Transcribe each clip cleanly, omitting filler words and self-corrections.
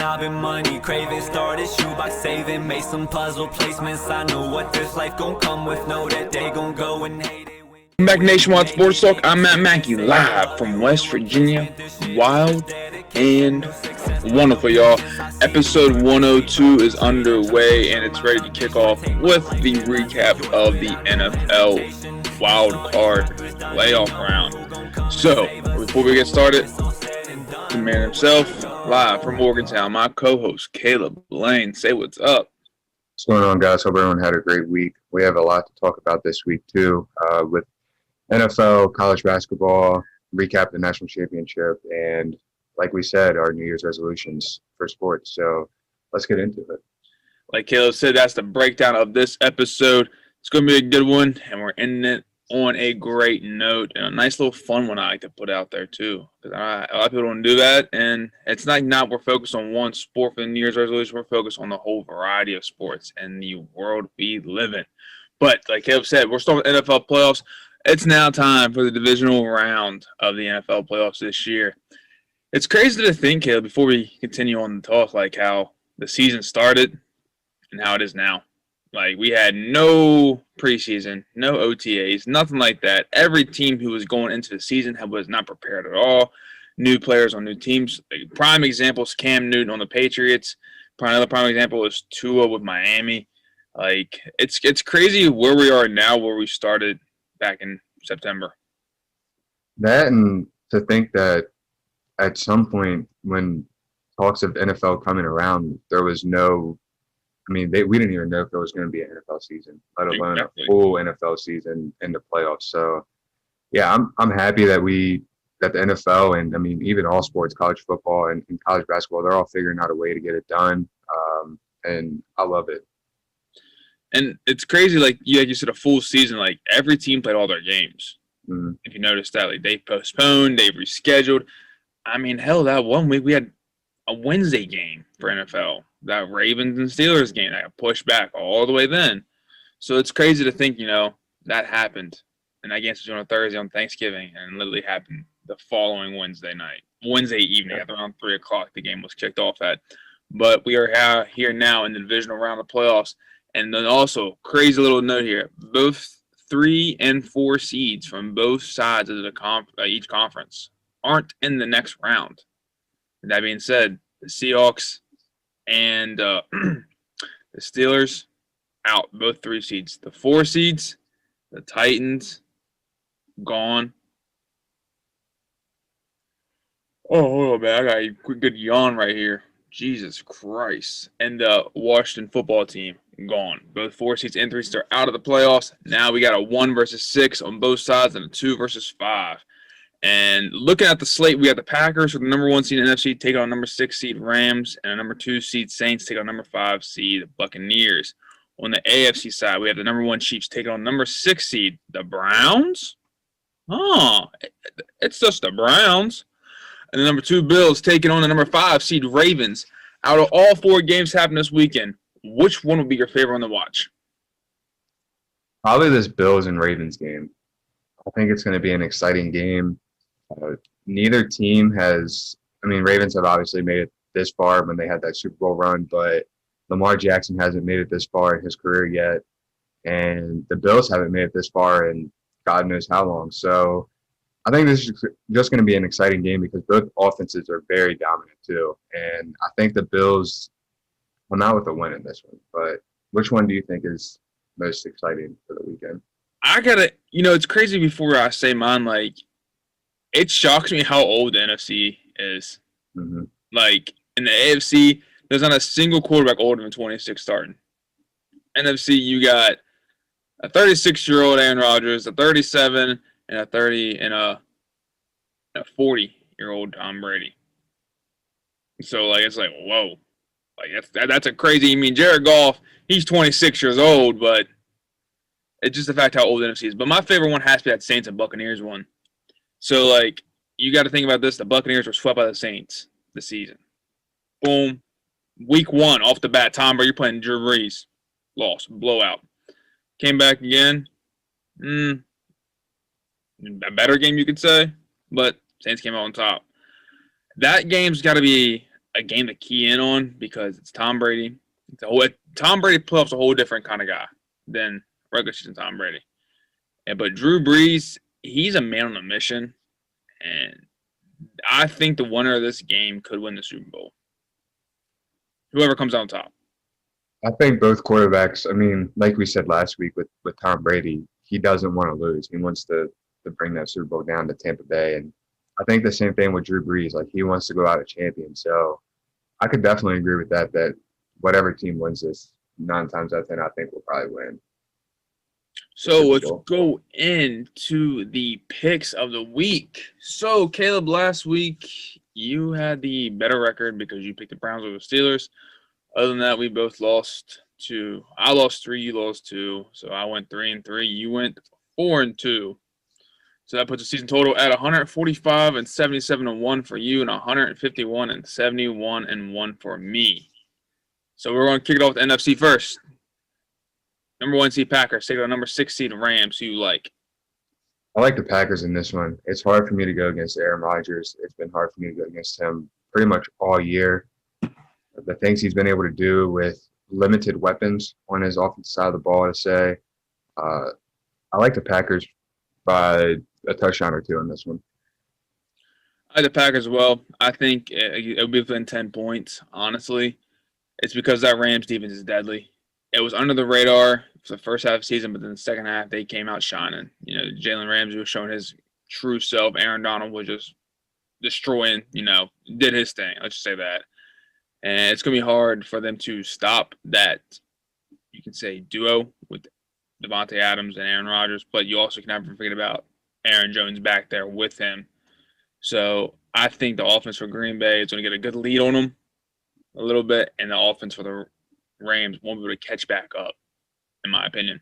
I've been money craving, started shoebox saving, made some puzzle placements. I know what this life gon' come with, know that they gon' go and hate it. Welcome back, Nationwide Sports Talk. I'm Matt Mackey, live from West Virginia. Wild and wonderful, y'all. Episode 102 is underway, and it's ready to kick off with the recap of the NFL Wild Card Playoff Round. So, before we get started, the man himself, live from Morgantown, my co-host, Caleb Lane. Say what's up. What's going on, guys? Hope everyone had a great week. We have a lot to talk about this week, too, with NFL, college basketball, recap the national championship, and like we said, our New Year's resolutions for sports. So let's get into it. Like Caleb said, that's the breakdown of this episode. It's going to be a good one, and we're ending it on a great note and a nice little fun one I like to put out there too, because a lot of people don't do that, and it's not we're focused on one sport for the New Year's resolution. We're focused on the whole variety of sports and the world we live in. But like Caleb said, we're starting with NFL playoffs. It's now time for the divisional round of the NFL playoffs this year. It's crazy to think, Caleb, before we continue on the talk, like how the season started and how it is now. Like, we had no preseason, no OTAs, nothing like that. Every team who was going into the season was not prepared at all. New players on new teams. Like, prime example is Cam Newton on the Patriots. Another prime example is Tua with Miami. Like, it's crazy where we are now, where we started back in September. That, and to think that at some point when talks of NFL coming around, there was no – we didn't even know if there was going to be an NFL season, let alone a full NFL season in the playoffs. So, yeah, I'm happy that the NFL and, even all sports, college football and college basketball, they're all figuring out a way to get it done, and I love it. And it's crazy, like you said, a full season. Like, every team played all their games. Mm-hmm. If you noticed that, like, they postponed, they rescheduled. Hell, that 1 week we had a Wednesday game for NFL. That Ravens and Steelers game that got pushed back all the way then. So it's crazy to think, that happened. And that game was on a Thursday on Thanksgiving, and literally happened the following Wednesday evening at around 3 o'clock. The game was kicked off at. But we are here now in the divisional round of playoffs. And then also, crazy little note here, both 3 and 4 seeds from both sides of each conference aren't in the next round. And that being said, the Seahawks and the Steelers out, both 3 seeds. The 4 seeds, the Titans, gone. Oh, hold on, man. I got a quick good yawn right here. Jesus Christ. And the Washington football team, gone. Both 4 seeds and 3 seeds are out of the playoffs. Now we got a 1 versus 6 on both sides and a 2 versus 5. And looking at the slate, we have the Packers with the number 1 seed in the NFC taking on number 6 seed Rams, and a number 2 seed Saints taking on number 5 seed Buccaneers. On the AFC side, we have the number 1 Chiefs taking on number 6 seed the Browns. Oh, it's just the Browns. And the number 2 Bills taking on the number 5 seed Ravens. Out of all 4 games happening this weekend, which one would be your favorite one to watch? Probably this Bills and Ravens game. I think it's going to be an exciting game. Neither team has – Ravens have obviously made it this far when they had that Super Bowl run, but Lamar Jackson hasn't made it this far in his career yet, and the Bills haven't made it this far in God knows how long. So I think this is just going to be an exciting game because both offenses are very dominant too, and I think the Bills – not with the win in this one, but which one do you think is most exciting for the weekend? I gotta – it's crazy before I say mine, like – it shocks me how old the NFC is. Mm-hmm. Like, in the AFC, there's not a single quarterback older than 26 starting. NFC, you got a 36-year-old Aaron Rodgers, a 37, and a 30, and a 40-year-old Tom Brady. So, like, it's like, whoa. Like, that's a crazy – Jared Goff, he's 26 years old, but it's just the fact how old the NFC is. But my favorite one has to be that Saints and Buccaneers one. So, like, you got to think about this. The Buccaneers were swept by the Saints this season. Boom. Week 1, off the bat, Tom Brady, you're playing Drew Brees. Lost. Blowout. Came back again. A better game, you could say. But Saints came out on top. That game's got to be a game to key in on because it's Tom Brady. Tom Brady playoffs a whole different kind of guy than regular season Tom Brady. But Drew Brees, he's a man on a mission, and I think the winner of this game could win the Super Bowl. Whoever comes out on top. I think both quarterbacks, I mean, like we said last week with Tom Brady, he doesn't want to lose. He wants to bring that Super Bowl down to Tampa Bay. And I think the same thing with Drew Brees. Like, he wants to go out a champion. So I could definitely agree with that whatever team wins this, 9 times out of 10, I think will probably win. So let's go into the picks of the week. So, Caleb, last week you had the better record because you picked the Browns over the Steelers. Other than that, we both lost 2. I lost 3, you lost 2. So I went 3-3. You went 4-2. So that puts the season total at 145 and 77-1 for you and 151 and 71-1 for me. So we're going to kick it off with the NFC first. Number 1 seed Packers take on number 6 seed Rams. Who you like? I like the Packers in this one. It's hard for me to go against Aaron Rodgers. It's been hard for me to go against him pretty much all year. The things he's been able to do with limited weapons on his offensive side of the ball, to say, I like the Packers by a touchdown or 2 on this one. I like the Packers as well. I think it'll be within 10 points, honestly. It's because that Rams defense is deadly. It was under the radar for the first half of the season, but then the second half, they came out shining. You know, Jalen Ramsey was showing his true self. Aaron Donald was just destroying, did his thing. Let's just say that. And it's going to be hard for them to stop that, you can say, duo with Devontae Adams and Aaron Rodgers, but you also can never forget about Aaron Jones back there with him. So I think the offense for Green Bay is going to get a good lead on them a little bit, and the offense for the Rams won't be able to catch back up, in my opinion.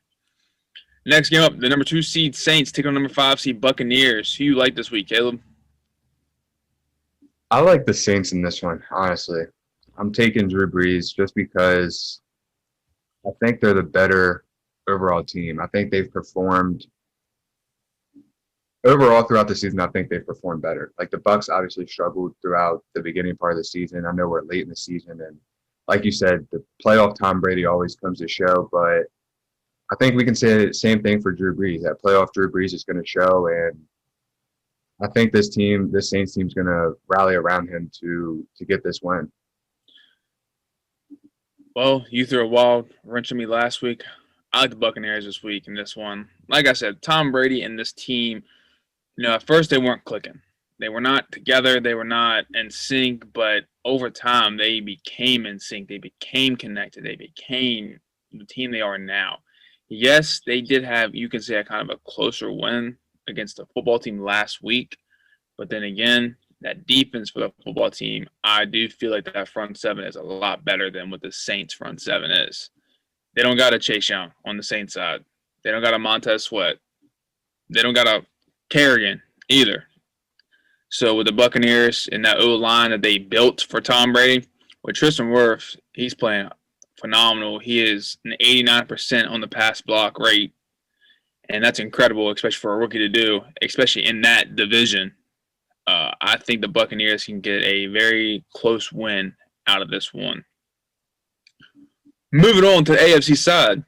Next game up, the number 2 seed Saints take on number 5 seed Buccaneers. Who you like this week, Caleb? I like the Saints in this one, honestly. I'm taking Drew Brees just because I think they're the better overall team. I think they've performed overall throughout the season. I think they've performed better. Like, the Bucs obviously struggled throughout the beginning part of the season. I know we're late in the season, and like you said, the playoff Tom Brady always comes to show, but I think we can say the same thing for Drew Brees. That playoff Drew Brees is going to show, and I think this Saints team is going to rally around him to get this win. Well, you threw a wild wrench at me last week. I like the Buccaneers this week in this one. Like I said, Tom Brady and this team, at first they weren't clicking. They were not together. They were not in sync, but over time they became in sync. They became connected. They became the team they are now. Yes, they did have, you can say, a kind of a closer win against the football team last week, but then again, that defense for the football team, I do feel like that front 7 is a lot better than what the Saints front 7 is. They don't got a Chase Young on the Saints side. They don't got a Montez Sweat. They don't got a Kerrigan either. So with the Buccaneers and that O-line that they built for Tom Brady, with Tristan Wirfs, he's playing phenomenal. He is an 89% on the pass block rate, and that's incredible, especially for a rookie to do, especially in that division. I think the Buccaneers can get a very close win out of this one. Moving on to the AFC side,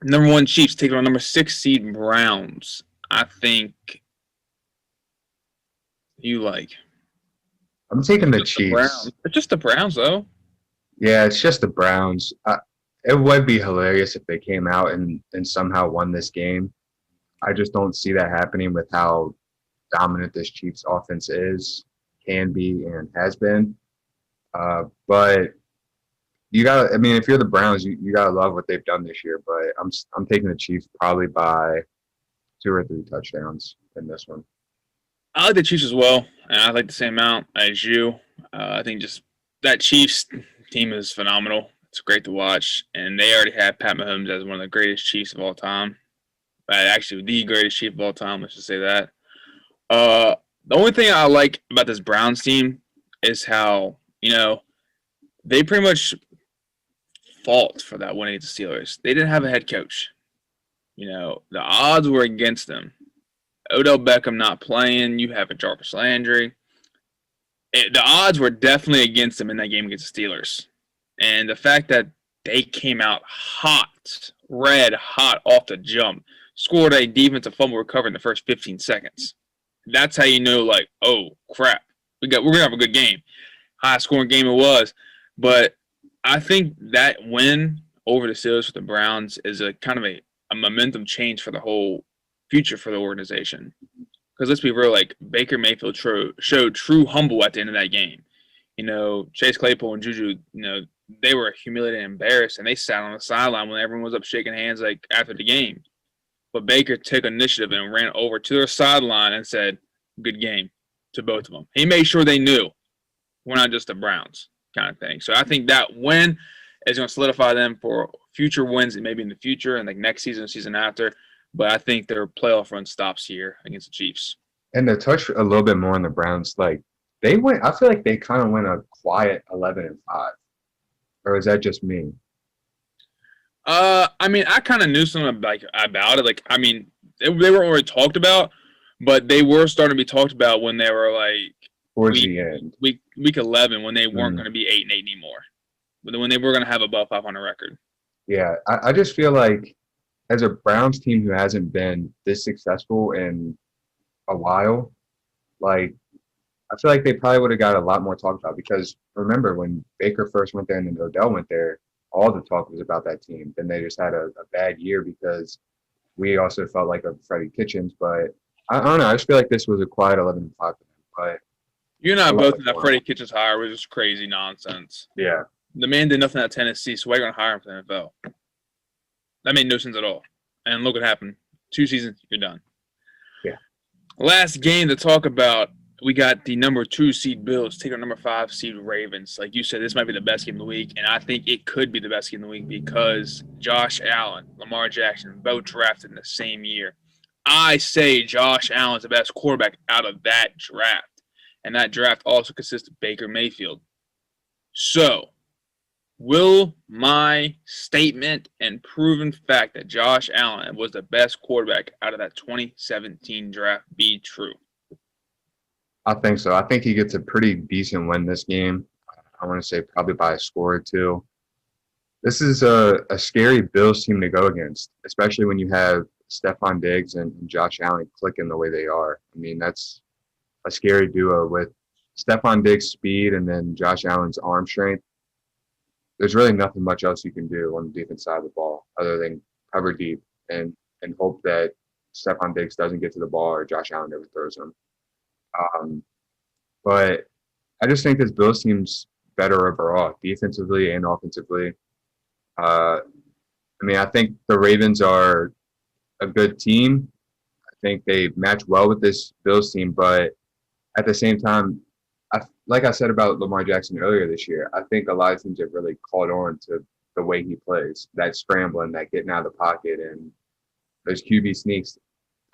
number 1 Chiefs taking on number 6 seed Browns. I think you like. I'm taking the Chiefs. It's just the Browns, though. Yeah, it's just the Browns. It would be hilarious if they came out and somehow won this game. I just don't see that happening with how dominant this Chiefs offense can be, and has been. But you got to, if you're the Browns, you got to love what they've done this year. But I'm taking the Chiefs probably by 2 or 3 touchdowns in this one. I like the Chiefs as well, and I like the same amount as you. I think just that Chiefs team is phenomenal. It's great to watch, and they already have Pat Mahomes as one of the greatest Chiefs of all time. Actually, the greatest Chief of all time, let's just say that. The only thing I like about this Browns team is how, they pretty much fought for that win against the Steelers. They didn't have a head coach. The odds were against them. Odell Beckham not playing. You have a Jarvis Landry. the odds were definitely against them in that game against the Steelers. And the fact that they came out hot, red hot off the jump, scored a defensive fumble recovery in the first 15 seconds. That's how you know, like, oh, crap. We're going to have a good game. High-scoring game it was. But I think that win over the Steelers with the Browns is a kind of a momentum change for the whole future for the organization. Because let's be real, like, Baker Mayfield showed true humble at the end of that game. You know, Chase Claypool and Juju, you know, they were humiliated and embarrassed, and they sat on the sideline when everyone was up shaking hands, like, after the game. But Baker took initiative and ran over to their sideline and said, good game to both of them. He made sure they knew we're not just the Browns kind of thing. So I think that win is going to solidify them for future wins and maybe in the future and like next season, season after. But I think their playoff run stops here against the Chiefs. And to touch a little bit more on the Browns, like they went, I feel like they kind of went a quiet 11-5. Or is that just me? I mean, I kind of knew something about it. Like, I mean, they weren't really talked about, but they were starting to be talked about when they were like Towards the end. week 11, when they weren't going to be 8-8 anymore, when they were going to have above 500 record. Yeah, I just feel like as a Browns team who hasn't been this successful in a while, like I feel like they probably would have got a lot more talked about because remember when Baker first went there and then Odell went there, all the talk was about that team. Then they just had a bad year because we also felt like a Freddie Kitchens. But I don't know. I just feel like this was a quiet 11-5 for them. But you and I both in that Freddie Kitchens hire was just crazy nonsense. Yeah. The man did nothing at Tennessee, so why are you going to hire him for the NFL? That made no sense at all. And look what happened. 2 seasons, you're done. Yeah. Last game to talk about, we got the number 2 seed Bills take on number 5 seed Ravens. Like you said, this might be the best game of the week, and I think it could be the best game of the week because Josh Allen, Lamar Jackson, both drafted in the same year. I say Josh Allen's the best quarterback out of that draft, and that draft also consists of Baker Mayfield. So, will my statement and proven fact that Josh Allen was the best quarterback out of that 2017 draft be true? I think so. I think he gets a pretty decent win this game. I want to say probably by a score or 2. This is a scary Bills team to go against, especially when you have Stephon Diggs and Josh Allen clicking the way they are. I mean, that's a scary duo with Stephon Diggs' speed and then Josh Allen's arm strength. There's really nothing much else you can do on the defense side of the ball other than cover deep and hope that Stephon Diggs doesn't get to the ball or Josh Allen never throws him. But I just think this Bills team's better overall, defensively and offensively. I mean, I think the Ravens are a good team. I think they match well with this Bills team, but at the same time, like I said about Lamar Jackson earlier this year, I think a lot of teams have really caught on to the way he plays, that scrambling, that getting out of the pocket, and those QB sneaks.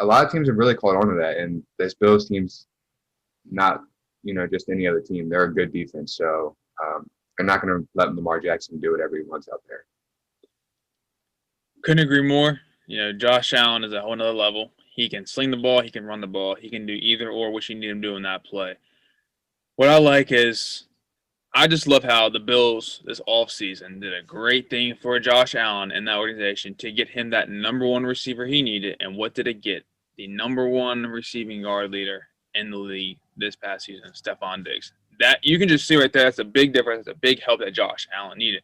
A lot of teams have really caught on to that, and this Bills team's not, just any other team. They're a good defense, so they're not going to let Lamar Jackson do whatever he wants out there. Couldn't agree more. Josh Allen is a whole nother level. He can sling the ball. He can run the ball. He can do either or, which you need him to do in that play. What I like is I just love how the Bills this offseason did a great thing for Josh Allen and that organization to get him that number 1 receiver he needed. And what did it get? The number 1 receiving yard leader in the league this past season, Stephon Diggs. That you can just see right there. That's a big difference. It's a big help that Josh Allen needed.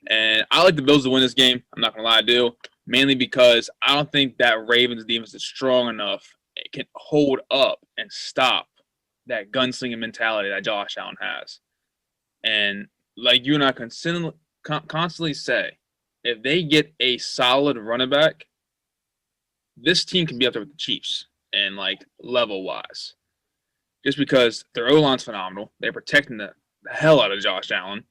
And I like the Bills to win this game. I'm not going to lie, I do. Mainly because I don't think that Ravens defense is strong enough. It can hold up and stop that gunslinging mentality that Josh Allen has. And like you and I constantly say, if they get a solid running back, this team can be up there with the Chiefs and like level-wise. Just because their O-line's phenomenal. They're protecting the hell out of Josh Allen.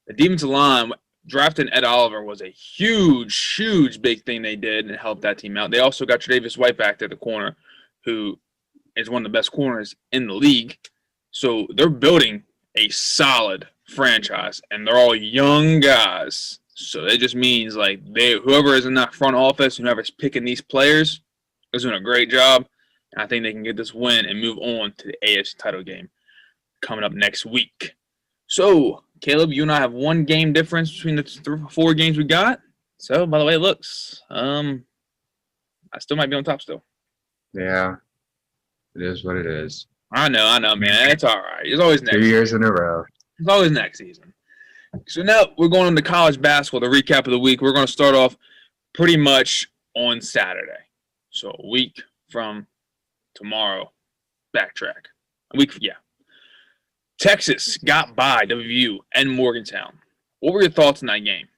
The defensive line, drafting Ed Oliver was a huge, huge big thing they did and helped that team out. They also got Tre'Davious White back there at the corner, who is one of the best corners in the league. So they're building a solid franchise, and they're all young guys. So that just means like whoever is in that front office, whoever's picking these players, is doing a great job. And I think they can get this win and move on to the AFC title game. coming up next week. So, Caleb, you and I have one game difference between the 4 games we got. So, by the way it looks, I still might be on top still. Yeah, it is what it is. I know, man. It's all right. It's always next 2 years in a row. It's always next season. So now we're going on to college basketball, the recap of the week. We're going to start off pretty much on Saturday. So a week from tomorrow, backtrack. Texas got by WVU and Morgantown. What were your thoughts in that game?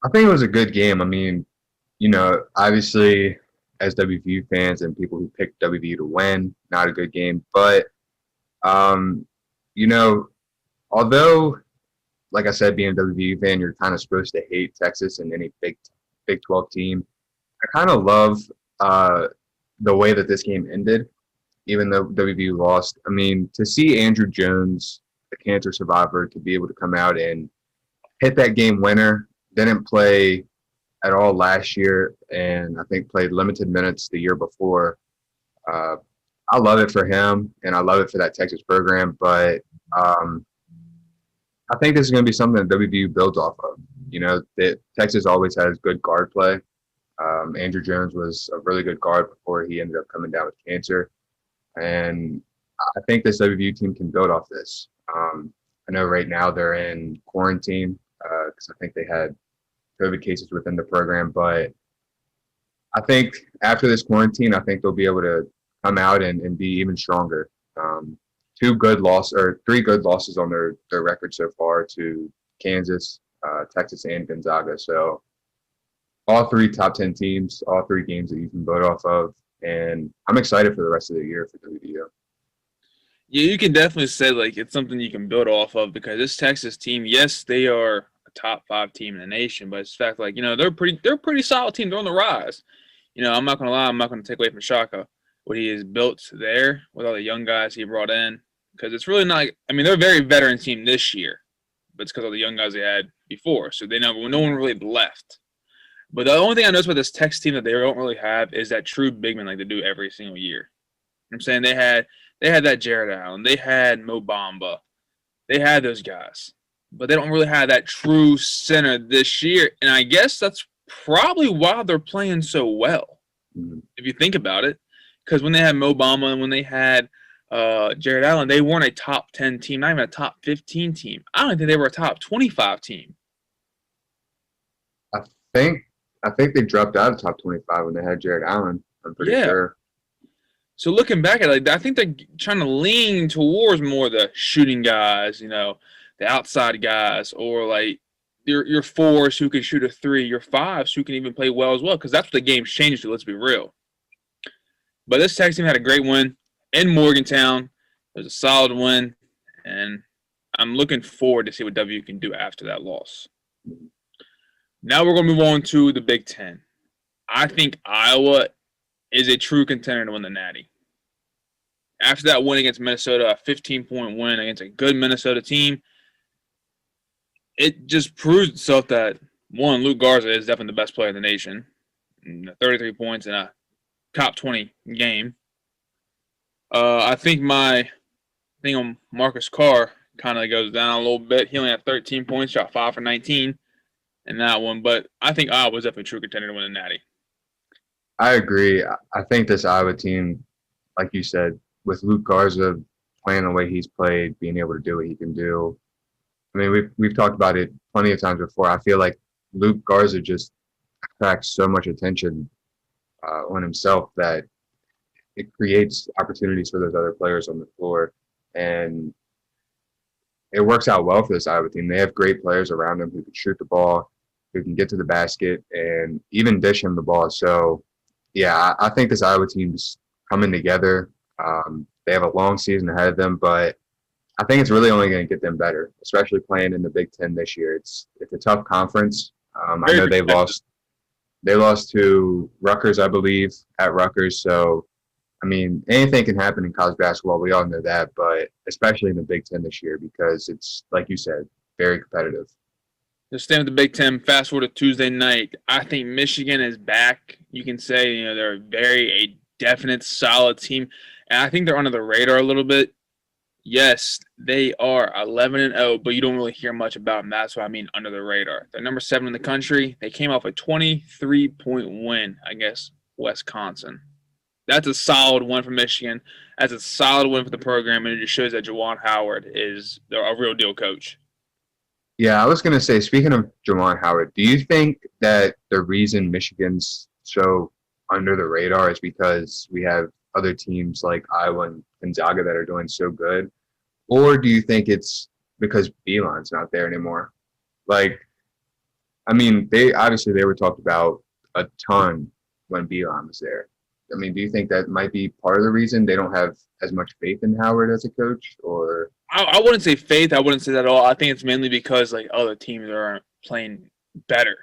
I think it was a good game. I mean, obviously as WVU fans and people who picked WVU to win, not a good game. But, although, like I said, being a WVU fan, you're kind of supposed to hate Texas and any Big 12 team. I kind of love the way that this game ended, even though WVU lost. I mean, to see Andrew Jones, the cancer survivor, to be able to come out and hit that game winner, didn't play at all last year, and I think played limited minutes the year before. I love it for him, and I love it for that Texas program, but I think this is going to be something that WVU builds off of. Texas always has good guard play. Andrew Jones was a really good guard before he ended up coming down with cancer. And I think this WVU team can build off this. I know right now they're in quarantine because I think they had COVID cases within the program. But I think after this quarantine, I think they'll be able to come out and be even stronger. 3 good losses on their record so far to Kansas, Texas, and Gonzaga. So all 3 top 10 teams, all 3 games that you can vote off of. And I'm excited for the rest of the year for WVU. Yeah, you can definitely say it's something you can build off of because this Texas team, yes, they are a top 5 team in the nation, but it's the fact they're a pretty solid team. They're on the rise. I'm not gonna lie, I'm not gonna take away from Shaka what he has built there with all the young guys he brought in. Because it's really not – I mean, they're a very veteran team this year, but it's because of the young guys they had before. So no one really left. But the only thing I noticed about this Texas team that they don't really have is that true big man like they do every single year. I'm saying they had that Jared Allen. They had Mo Bamba. They had those guys. But they don't really have that true center this year. And I guess that's probably why they're playing so well, if you think about it. Because when they had Mo Bamba and when they had – Jared Allen, they weren't a top 10 team, not even a top 15 team. I don't think they were a top 25 team. I think they dropped out of top 25 when they had Jared Allen. I'm pretty sure. So looking back at it, I think they're trying to lean towards more the shooting guys, the outside guys, or your 4s who can shoot a 3, your 5s who can even play well as well, because that's what the game's changed to, let's be real. But this Texas team had a great win in Morgantown. It was a solid win, and I'm looking forward to see what W can do after that loss. Now we're going to move on to the Big Ten. I think Iowa is a true contender to win the Natty. After that win against Minnesota, a 15-point win against a good Minnesota team, it just proves itself that, one, Luke Garza is definitely the best player in the nation. 33 points in a top 20 game. I think my thing on Marcus Carr kind of goes down a little bit. He only had 13 points, shot 5 for 19 in that one. But I think Iowa was definitely a true contender to win the Natty. I agree. I think this Iowa team, like you said, with Luke Garza playing the way he's played, being able to do what he can do. I mean, we've talked about it plenty of times before. I feel like Luke Garza just attracts so much attention on himself that it creates opportunities for those other players on the floor. And it works out well for this Iowa team. They have great players around them who can shoot the ball, who can get to the basket, and even dish him the ball. So, yeah, I think this Iowa team's coming together. They have a long season ahead of them, but I think it's really only going to get them better, especially playing in the Big Ten this year. It's a tough conference. I know they lost to Rutgers, I believe, at Rutgers. So, I mean, anything can happen in college basketball. We all know that, but especially in the Big Ten this year because it's, like you said, very competitive. Just staying with the Big Ten, fast forward to Tuesday night. I think Michigan is back. You can say, they're a definite solid team. And I think they're under the radar a little bit. Yes, they are 11-0, but you don't really hear much about them. That's what I mean under the radar. They're number 7 in the country. They came off a 23-point win against Wisconsin. That's a solid win for Michigan. That's a solid win for the program, and it just shows that Juwan Howard is a real deal coach. Yeah, I was going to say, speaking of Jawan Howard, do you think that the reason Michigan's so under the radar is because we have other teams like Iowa and Gonzaga that are doing so good? Or do you think it's because Beeline's not there anymore? Like, I mean, they were talked about a ton when Beeline was there. I mean, do you think that might be part of the reason they don't have as much faith in Howard as a coach? Or I wouldn't say faith. I wouldn't say that at all. I think it's mainly because like other teams are playing better.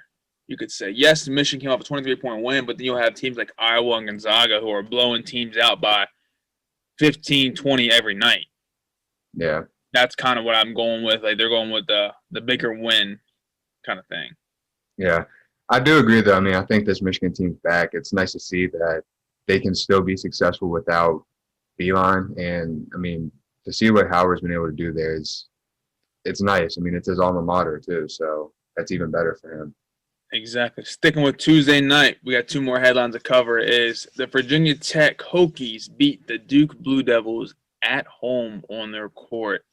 You could say yes, Michigan came off a 23-point win, but then you'll have teams like Iowa and Gonzaga who are blowing teams out by 15, 20 every night. yeah, That's kind of what I'm going with. Like they're going with the bigger win kind of thing. yeah, I do agree though. I mean, I think this Michigan team's back. It's nice to see that they can still be successful without Beeline, and I mean, to see what Howard's been able to do there it's nice. I mean, it's his alma mater too, so that's even better for him. Exactly. Sticking with Tuesday night, we got 2 more headlines to cover. Is the Virginia Tech Hokies beat the Duke Blue Devils at home on their court.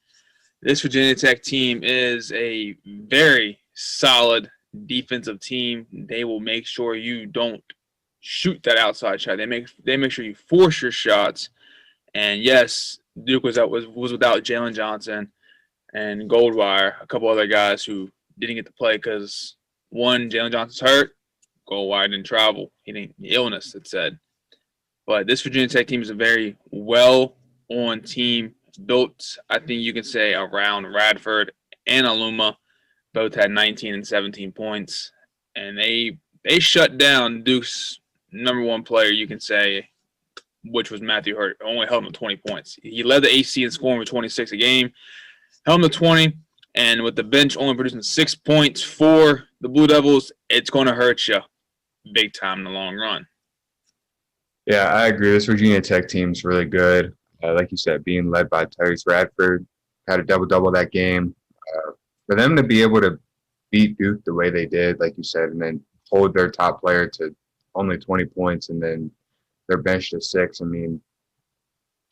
This Virginia Tech team is a very solid defensive team. They will make sure you don't shoot that outside shot. They make sure you force your shots. And yes, Duke was without Jalen Johnson and Goldwire, a couple other guys who didn't get to play because one, Jalen Johnson's hurt. Goldwire didn't travel. He didn't illness, it said. But this Virginia Tech team is a very well-on team, built, I think you can say, around Radford and Aluma. Both had 19 and 17 points. And they shut down Duke's number one player, you can say, which was Matthew Hurt. Only held him to 20 points. He led the AC in scoring with 26 a game. Held him to 20. And with the bench only producing 6 points for the Blue Devils, it's going to hurt you big time in the long run. Yeah, I agree. This Virginia Tech team's really good. Like you said, being led by Tyrese Radford, had a double-double that game. For them to be able to beat Duke the way they did, like you said, and then hold their top player to only 20 points and then their bench to 6, I mean,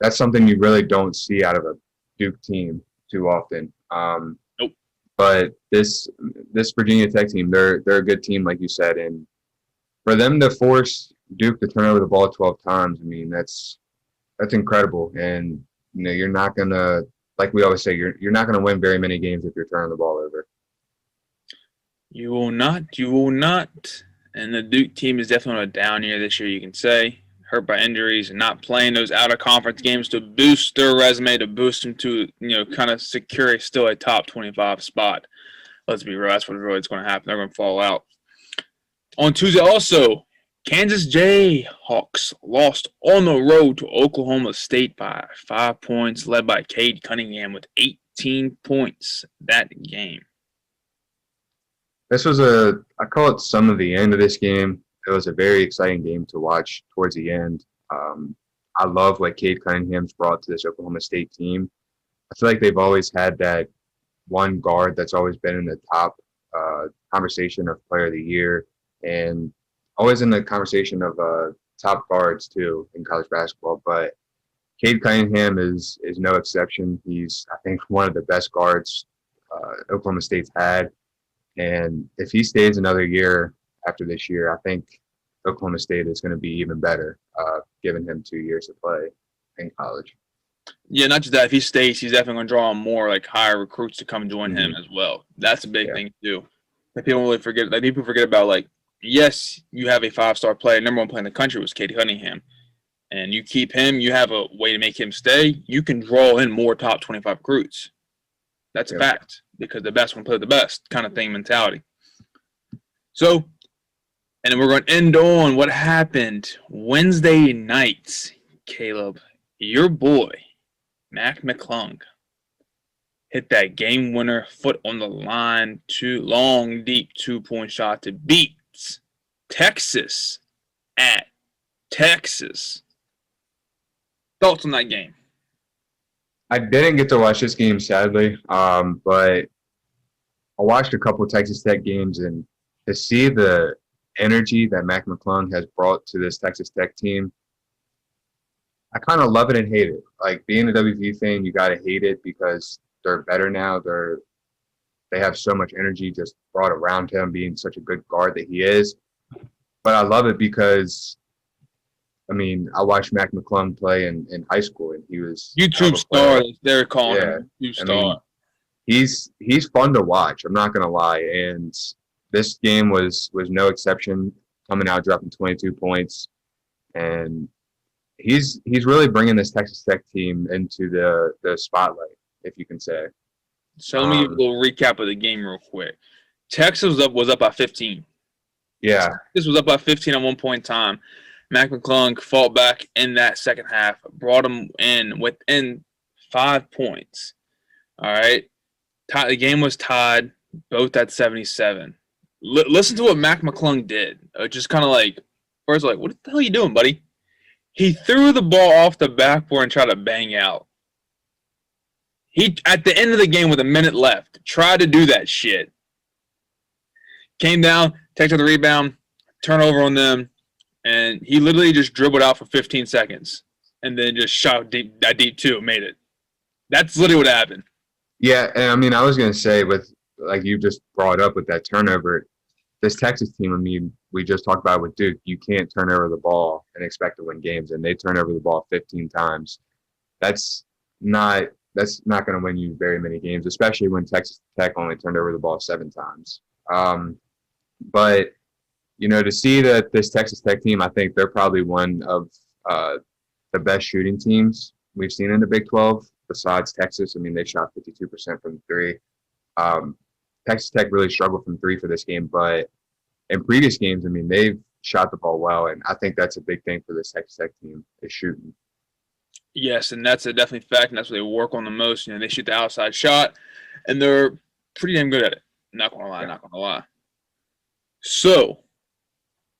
that's something you really don't see out of a Duke team too often. Nope. But this Virginia Tech team, they're a good team, like you said, and for them to force Duke to turn over the ball 12 times, I mean, that's incredible. And you're not gonna, like we always say, you're not gonna win very many games if you're turning the ball over. You will not. You will not. And the Duke team is definitely on a down year this year, you can say. Hurt by injuries and not playing those out-of-conference games to boost their resume, to boost them to, kind of secure still a top 25 spot. Let's be real. That's what really is going to happen. They're going to fall out. On Tuesday also, Kansas Jayhawks lost on the road to Oklahoma State by 5 points, led by Cade Cunningham with 18 points that game. This was I call it some of the end of this game. It was a very exciting game to watch towards the end. I love what Cade Cunningham's brought to this Oklahoma State team. I feel like they've always had that one guard that's always been in the top conversation of player of the year and always in the conversation of top guards too in college basketball. But Cade Cunningham is no exception. He's, I think, one of the best guards Oklahoma State's had. And if he stays another year after this year, I think Oklahoma State is going to be even better, given him 2 years to play in college. Yeah, not just that. If he stays, he's definitely going to draw on more higher recruits to come join him as well. That's a big thing too. Like people really forget. Like people forget about yes, you have a 5-star player, number one player in the country was Cade Cunningham, and you keep him. You have a way to make him stay. You can draw in more top 25 recruits. That's a fact because the best one play the best kind of thing mentality. So, and then we're going to end on what happened Wednesday night. Caleb, your boy, Mac McClung, hit that game winner, foot on the line, long, deep 2-point shot to beat Texas at Texas. Thoughts on that game? I didn't get to watch this game, sadly, but I watched a couple of Texas Tech games, and to see the energy that Mac McClung has brought to this Texas Tech team, I kind of love it and hate it. Like being a WVU fan, you gotta hate it because they're better now. They have so much energy just brought around him, being such a good guard that he is. But I love it because I mean I watched Mac McClung play in high school, and he was a hell of YouTube a player. star, they're calling Yeah, him YouTube I mean star. he's fun to watch. I'm not gonna lie, and this game was no exception. Coming out dropping 22 points, and he's really bringing this Texas Tech team into the spotlight, if you can say. So let me give you a Um, little recap of the game real quick. Texas was up by 15. yeah, This was up by 15 at one point in time. Mac McClung fought back in that second half, brought him in within 5 points. All right. The game was tied, both at 77. Listen to what Mac McClung did. Just kind of like, first, like, what the hell are you doing, buddy? He threw the ball off the backboard and tried to bang out. He, at the end of the game with a minute left, tried to do that shit. Came down, takes the rebound, turnover on them, and he literally just dribbled out for 15 seconds and then just shot deep, that deep two, made it. That's literally what happened. yeah, and I mean I was gonna say with like you just brought up with that turnover, this Texas team. I mean we just talked about it with Duke. You can't turn over the ball and expect to win games, and they turn over the ball 15 times. That's not that's not going to win you very many games, especially when Texas Tech only turned over the ball 7 times. But to see that this Texas Tech team, I think they're probably one of uh, the best shooting teams we've seen in the Big 12 besides Texas. I mean, they shot 52% from three. Um, Texas Tech really struggled from three for this game, but in previous games, I mean, they've shot the ball well, and I think that's a big thing for this Texas Tech team is shooting. Yes, and that's a definitely fact, and that's what they work on the most. They shoot the outside shot, and they're pretty damn good at it. Not gonna lie, Yeah. not gonna lie. So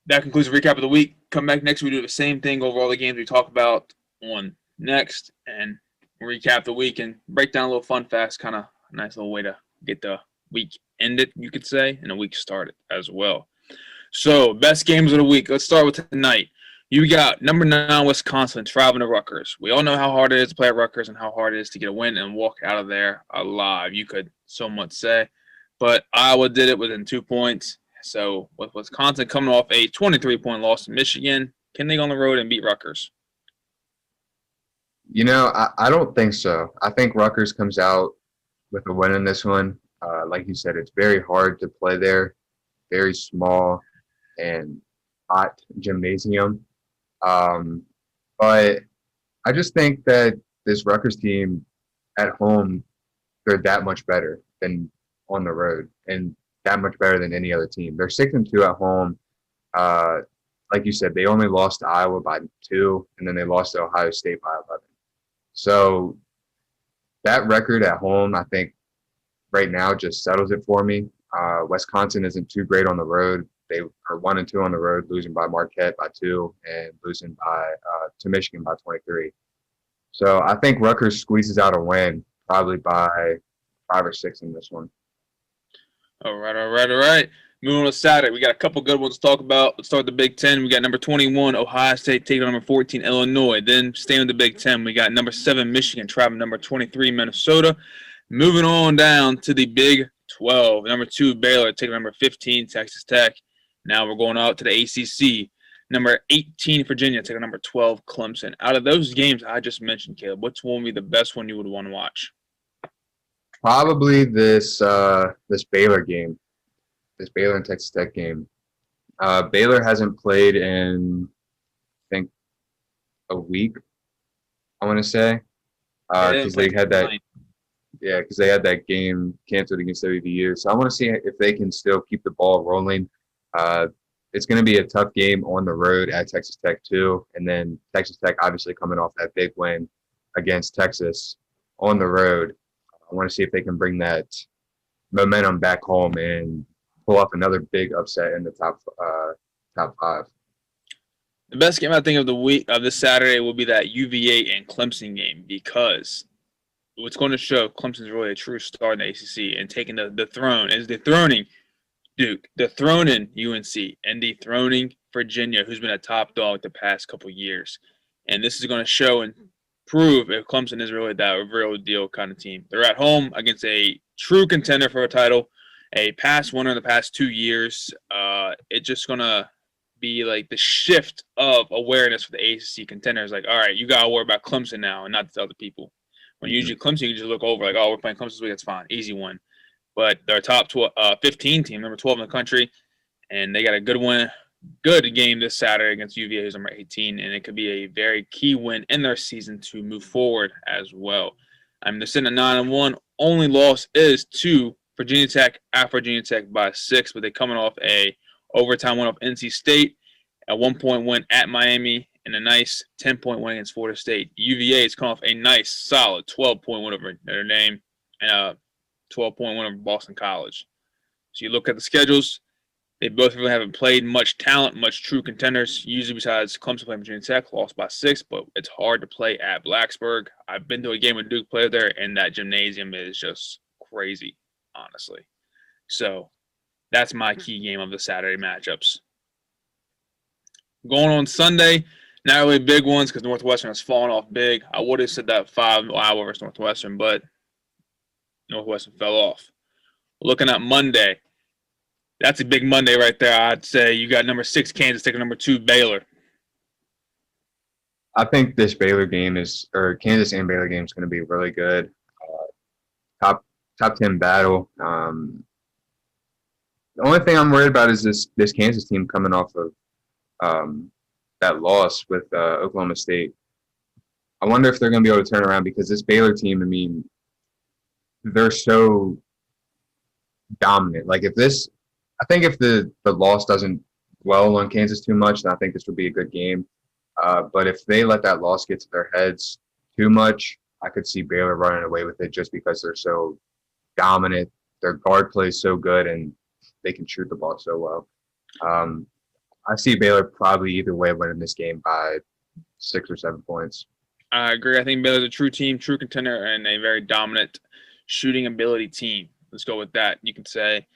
that concludes the recap of the week. Come back next week, we do the same thing over all the games we talk about on next, and recap the week and break down a little fun facts. Kind of a nice little way to get the week ended, you could say, and a week started as well. So best games of the week. Let's start with tonight. You got number 9 Wisconsin traveling to Rutgers. We all know how hard it is to play at Rutgers and how hard it is to get a win and walk out of there alive, you could so much say. But Iowa did it within 2 points. So with Wisconsin coming off a 23-point loss to Michigan, can they go on the road and beat Rutgers? I don't think so. I think Rutgers comes out with a win in this one. Like you said, it's very hard to play there, very small and hot gymnasium. But I just think that this Rutgers team at home, they're that much better than on the road and that much better than any other team. They're 6-2 at home. Uh, like you said, they only lost to Iowa by 2, and then they lost to Ohio State by 11. So that record at home, I think, right now just settles it for me. Wisconsin isn't too great on the road. They are 1-2 on the road, losing by Marquette by 2 and losing by to Michigan by 23. So I think Rutgers squeezes out a win, probably by 5 or 6 in this one. All right. Moving on to Saturday, we got a couple good ones to talk about. Let's start with the Big Ten. We got number 21, Ohio State, taking on number 14, Illinois. Then staying with the Big Ten, we got number 7, Michigan, traveling number 23, Minnesota. Moving on down to the Big 12, number 2, Baylor, taking number 15, Texas Tech. Now we're going out to the ACC. Number 18, Virginia, taking number 12, Clemson. Out of those games I just mentioned, Caleb, which one would be the best one you would want to watch? Probably this Baylor game, this Baylor and Texas Tech game. Baylor hasn't played in, I think, a week, I want to say, because they had that. Yeah, because they had that game canceled against WVU. So I want to see if they can still keep the ball rolling. It's going to be a tough game on the road at Texas Tech too, and then Texas Tech obviously coming off that big win against Texas on the road. I want to see if they can bring that momentum back home and pull off another big upset in the top 5. The best game I think of the week of this Saturday will be that UVA and Clemson game because what's going to show Clemson's really a true star in the ACC and taking the throne is dethroning Duke, dethroning UNC, and dethroning Virginia, who's been a top dog the past couple years. And this is going to show and prove if Clemson is really that real deal kind of team. They're at home against a true contender for a title, a past winner in the past 2 years. It's just going to be like the shift of awareness for the ACC contenders. Like, all right, you got to worry about Clemson now and not the other people. When usually Clemson, you can just look over like, oh, we're playing Clemson this week, that's fine, easy one. But they're a top 15 team, number 12 in the country, and they got a good game this Saturday against UVA, who's number 18, and it could be a very key win in their season to move forward as well. They're sitting at 9-1. Only loss is to Virginia Tech at Virginia Tech by 6, but they're coming off a overtime win off NC State, a 1-point win at Miami, and a nice 10-point win against Florida State. UVA is coming off a nice, solid 12-point win over Notre Dame and a 12-point win over Boston College. So you look at the schedules, they both really haven't played much talent, much true contenders. Usually besides Clemson playing Virginia Tech, lost by 6, but it's hard to play at Blacksburg. I've been to a game with Duke player there, and that gymnasium is just crazy, honestly. So that's my key game of the Saturday matchups. Going on Sunday, not really big ones because Northwestern has fallen off big. I would have said that 5 Iowa versus Northwestern, but Northwestern fell off. Looking at Monday, that's a big Monday right there. I'd say you got number 6 Kansas taking number 2 Baylor. I think this Kansas and Baylor game is going to be really good. Top 10 battle. The only thing I'm worried about is this Kansas team coming off of that loss with Oklahoma State. I wonder if they're going to be able to turn around because this Baylor team, I mean, they're so dominant. Like I think if the loss doesn't dwell on Kansas too much, then I think this would be a good game. But if they let that loss get to their heads too much, I could see Baylor running away with it just because they're so dominant. Their guard plays so good, and they can shoot the ball so well. I see Baylor probably either way winning this game by 6 or 7 points. I agree. I think Baylor's a true team, true contender, and a very dominant shooting ability team. Let's go with that, you could say.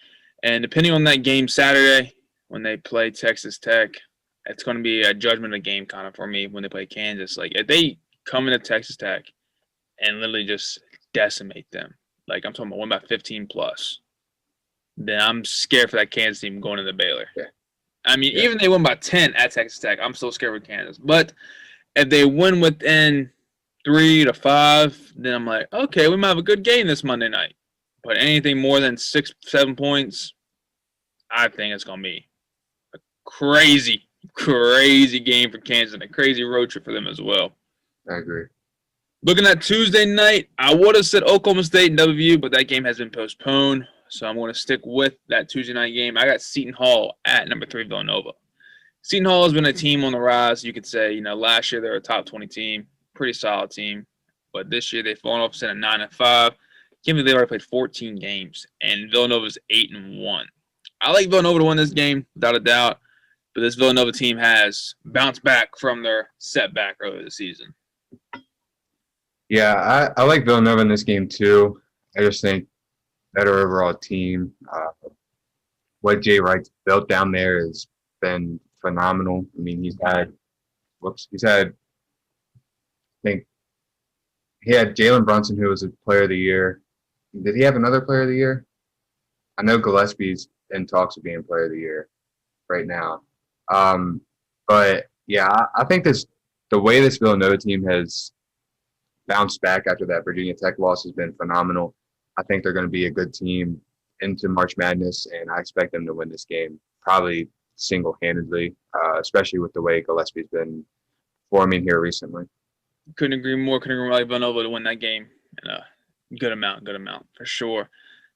And depending on that game Saturday, when they play Texas Tech, it's going to be a judgment of the game kind of for me when they play Kansas. Like, if they come into Texas Tech and literally just decimate them, like I'm talking about win by 15 plus, then I'm scared for that Kansas team going into Baylor. Yeah. I mean, even if they win by 10 at Texas Tech, I'm still scared with Kansas. But if they win within 3 to 5, then I'm like, okay, we might have a good game this Monday night. But anything more than 6, 7 points, I think it's going to be a crazy game for Kansas and a crazy road trip for them as well. I agree. Looking at Tuesday night, I would have said Oklahoma State and WVU, but that game has been postponed. So I'm going to stick with that Tuesday night game. I got Seton Hall at number 3 Villanova. Seton Hall has been a team on the rise. You could say, last year they were a top 20 team, pretty solid team. But this year they've fallen off at 9-5. Can't believe they already played 14 games, and Villanova's 8-1. I like Villanova to win this game, without a doubt. But this Villanova team has bounced back from their setback earlier this season. Yeah, I like Villanova in this game too. I just think better overall team. What Jay Wright's built down there has been phenomenal. I mean, he had Jalen Brunson, who was a player of the year. Did he have another player of the year? I know Gillespie's in talks of being player of the year right now. But yeah, I think the way this Villanova team has bounced back after that Virginia Tech loss has been phenomenal. I think they're going to be a good team into March Madness, and I expect them to win this game probably single-handedly, especially with the way Gillespie's been performing here recently. Couldn't agree more. I like Villanova to win that game in a good amount for sure.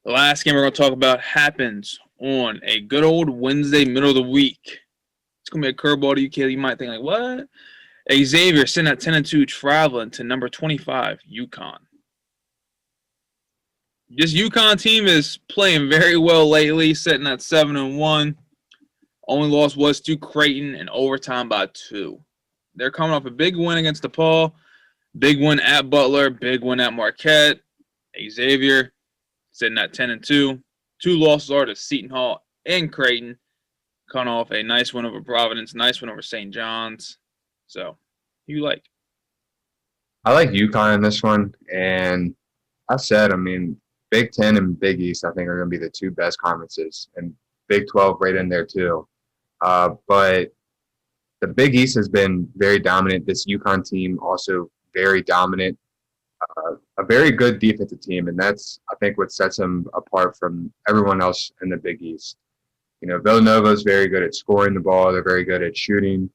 The last game we're going to talk about happens on a good old Wednesday, middle of the week. It's going to be a curveball to you, kid. You might think, like, what? Xavier sitting at 10-2, traveling to number 25, UConn. This UConn team is playing very well lately, sitting at 7-1. Only loss was to Creighton in overtime by 2. They're coming off a big win against DePaul. Big win at Butler, big win at Marquette. Xavier sitting at 10-2. 2 losses are to Seton Hall and Creighton. Coming off a nice win over Providence, nice win over St. John's. So, who you like? I like UConn in this one, and I said, I mean, Big Ten and Big East, I think, are going to be the 2 best conferences, and Big 12 right in there too. But the Big East has been very dominant. This UConn team also very dominant. A very good defensive team, and that's, I think, what sets them apart from everyone else in the Big East. You know, Villanova is very good at scoring the ball. They're very good at shooting.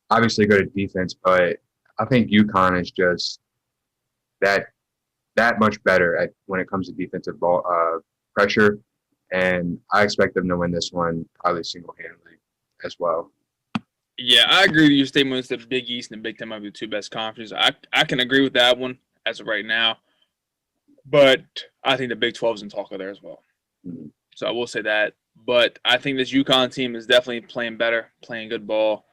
Obviously good at defense, but I think UConn is just that much better at when it comes to defensive ball pressure, and I expect them to win this one probably single-handedly as well. Yeah, I agree with your statement that the Big East and the Big Ten might be the 2 best conferences. I can agree with that one as of right now, but I think the Big 12 is in talk of there as well. Mm-hmm. So I will say that. But I think this UConn team is definitely playing better, playing good ball.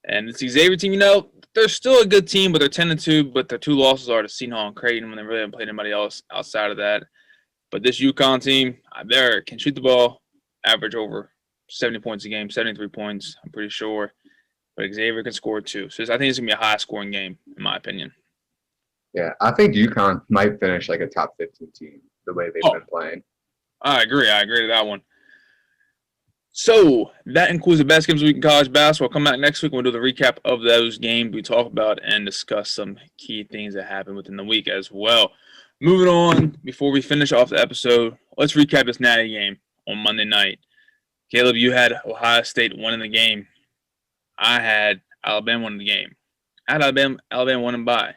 And this Xavier team, you know, they're still a good team, but they're 10-2. But their 2 losses are to Seton Hall and Creighton when they really haven't played anybody else outside of that. But this UConn team, they can shoot the ball, average over 70 points a game, 73 points, I'm pretty sure. But Xavier can score too. So I think it's going to be a high-scoring game, in my opinion. Yeah, I think UConn might finish like a top 15 team the way they've been playing. I agree. I agree to that one. So that includes the best games of the week in college basketball. Come back next week and we'll do the recap of those games we talk about and discuss some key things that happened within the week as well. Moving on, before we finish off the episode, let's recap this Natty game on Monday night. Caleb, you had Ohio State winning the game. I had Alabama winning the game. I had Alabama winning by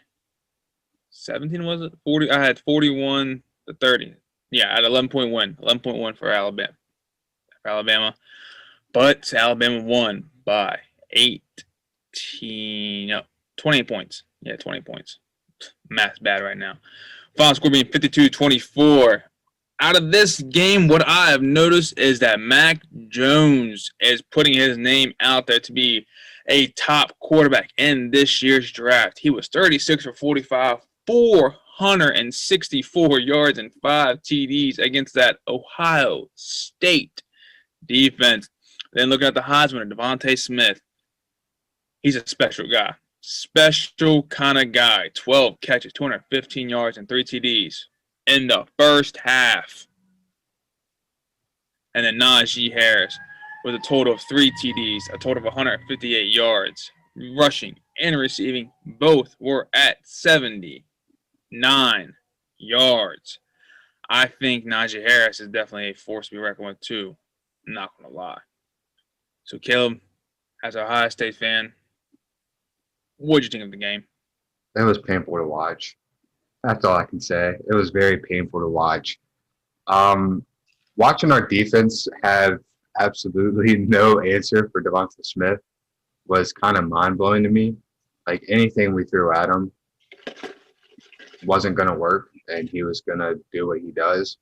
17, was it? 40. I had 41-30. Yeah, I had 11-point win. 11-point win for Alabama. But Alabama won by 28 points. Yeah, 20 points. Math's bad right now. Final score being 52-24. Out of this game, what I have noticed is that Mac Jones is putting his name out there to be a top quarterback in this year's draft. He was 36 for 45, 464 yards and 5 TDs against that Ohio State defense. Then looking at the Heisman, Devontae Smith. He's a special guy. Special kind of guy. 12 catches, 215 yards, and 3 TDs in the first half. And then Najee Harris with a total of 3 TDs, a total of 158 yards. Rushing and receiving, both were at 79 yards. I think Najee Harris is definitely a force to be reckoned with, too. I'm not going to lie. So, Caleb, as an Ohio State fan, what did you think of the game? It was painful to watch. That's all I can say. It was very painful to watch. Watching our defense have absolutely no answer for Devontae Smith was kind of mind-blowing to me. Like, anything we threw at him wasn't going to work, and he was going to do what he does,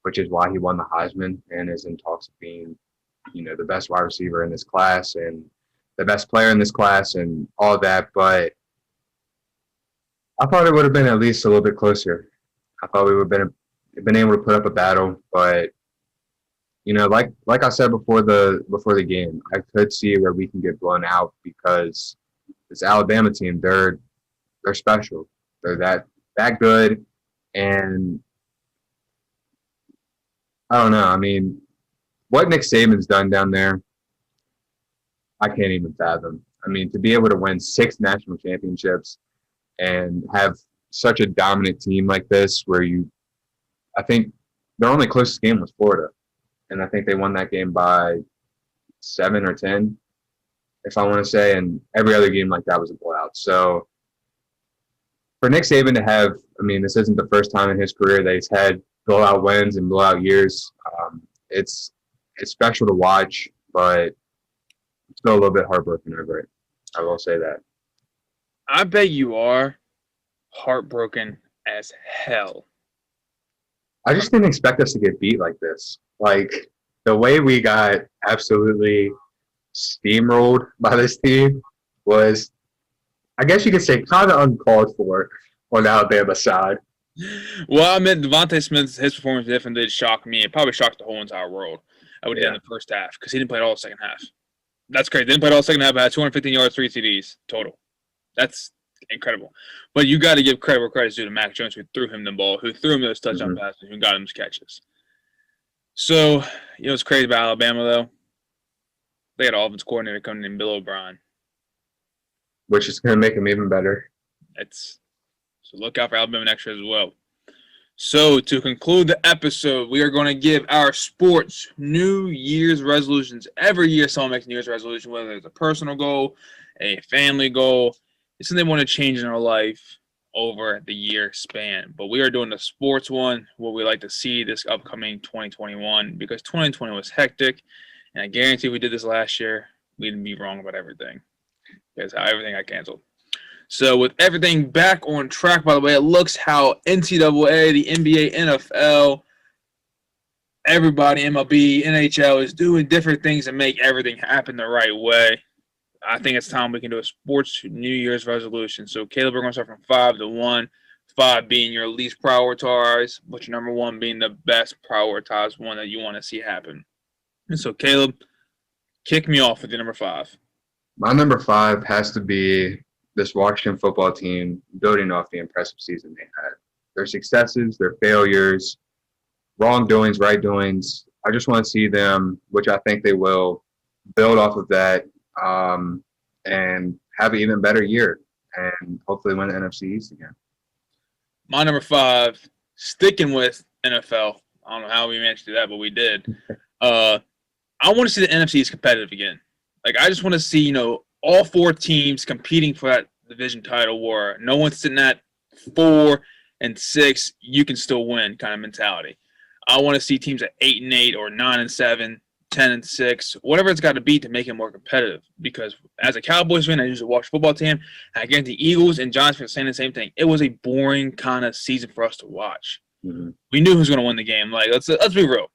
which is why he won the Heisman and is in talks of being, the best wide receiver in this class and the best player in this class and all that. But I thought it would have been at least a little bit closer. I thought we would have been able to put up a battle, but like I said before the game, I could see where we can get blown out because this Alabama team, they're special. They're that good, and I don't know. I mean, what Nick Saban's done down there, I can't even fathom. I mean, to be able to win 6 national championships and have such a dominant team like this where I think their only closest game was Florida. And I think they won that game by 7 or 10, if I want to say. And every other game like that was a blowout. So for Nick Saban to have, this isn't the first time in his career that he's had blowout wins and blowout years. It's special to watch, but I'm still a little bit heartbroken over it. I will say that. I bet you are heartbroken as hell. I just didn't expect us to get beat like this. Like, the way we got absolutely steamrolled by this team was I guess you could say kind of uncalled for on the Alabama side. Well, I meant Devontae Smith's his performance definitely did shock me. It probably shocked the whole entire world. I would have done Yeah. the first half because he didn't play at all the second half. That's crazy. Didn't play at all the second half. Had 215 yards, 3 TDs total. That's incredible. But you got to give credit where credit's due to Mac Jones, who threw him the ball, who threw him those touchdown passes, who got him his catches. So, what's crazy about Alabama, though? They had an offense coordinator coming in, Bill O'Brien. Which is going to make him even better. So look out for Alabama next year as well. So to conclude the episode, we are going to give our sports New Year's resolutions. Every year someone makes a New Year's resolution, whether it's a personal goal, a family goal. It's something they want to change in their life over the year span. But we are doing the sports one, what we like to see this upcoming 2021, because 2020 was hectic. And I guarantee if we did this last year, we'd be wrong about everything. Because everything got canceled. So with everything back on track, by the way, it looks how NCAA, the NBA, NFL, everybody, MLB, NHL is doing different things to make everything happen the right way. I think it's time we can do a sports New Year's resolution. So, Caleb, we're going to start from 5 to 1. 5 being your least prioritized, but your number 1 being the best prioritized one that you want to see happen. And so, Caleb, kick me off with your number 5. My number 5 has to be this Washington football team building off the impressive season they had. Their successes, their failures, wrongdoings, right doings. I just want to see them, which I think they will, build off of that and have an even better year and hopefully win the NFC East again. My number 5, sticking with NFL. I don't know how we managed to do that, but we did. I want to see the NFC East competitive again. Like, I just want to see, all 4 teams competing for that division title war. No one's sitting at 4 and 6. You can still win kind of mentality. I want to see teams at 8-8 or 9-7, 10-6, whatever it's got to be to make it more competitive. Because as a Cowboys fan, I used to watch football team. And again, the Eagles and Giants fans saying the same thing. It was a boring kind of season for us to watch. Mm-hmm. We knew who was going to win the game. Like, let's be real.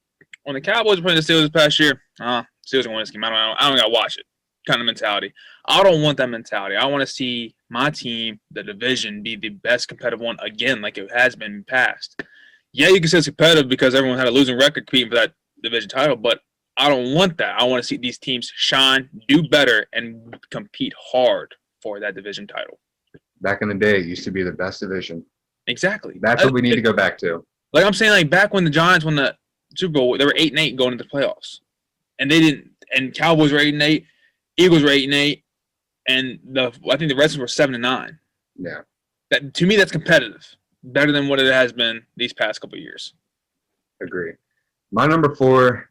When the Cowboys were playing the Steelers this past year, Steelers going to win this game. I don't got to watch it. Kind of mentality. I don't want that mentality. I want to see my team, the division, be the best competitive one again, like it has been in the past. Yeah, you can say it's competitive because everyone had a losing record competing for that division title, but I don't want that. I want to see these teams shine, do better, and compete hard for that division title. Back in the day, it used to be the best division. Exactly. That's what we need to go back to. Like I'm saying, like back when the Giants won the Super Bowl, they were 8-8 going into the playoffs, and they didn't. And Cowboys were 8-8. Eagles were 8-8, and I think the Redskins were 7-9. Yeah. That to me, that's competitive, better than what it has been these past couple of years. Agree. My number 4,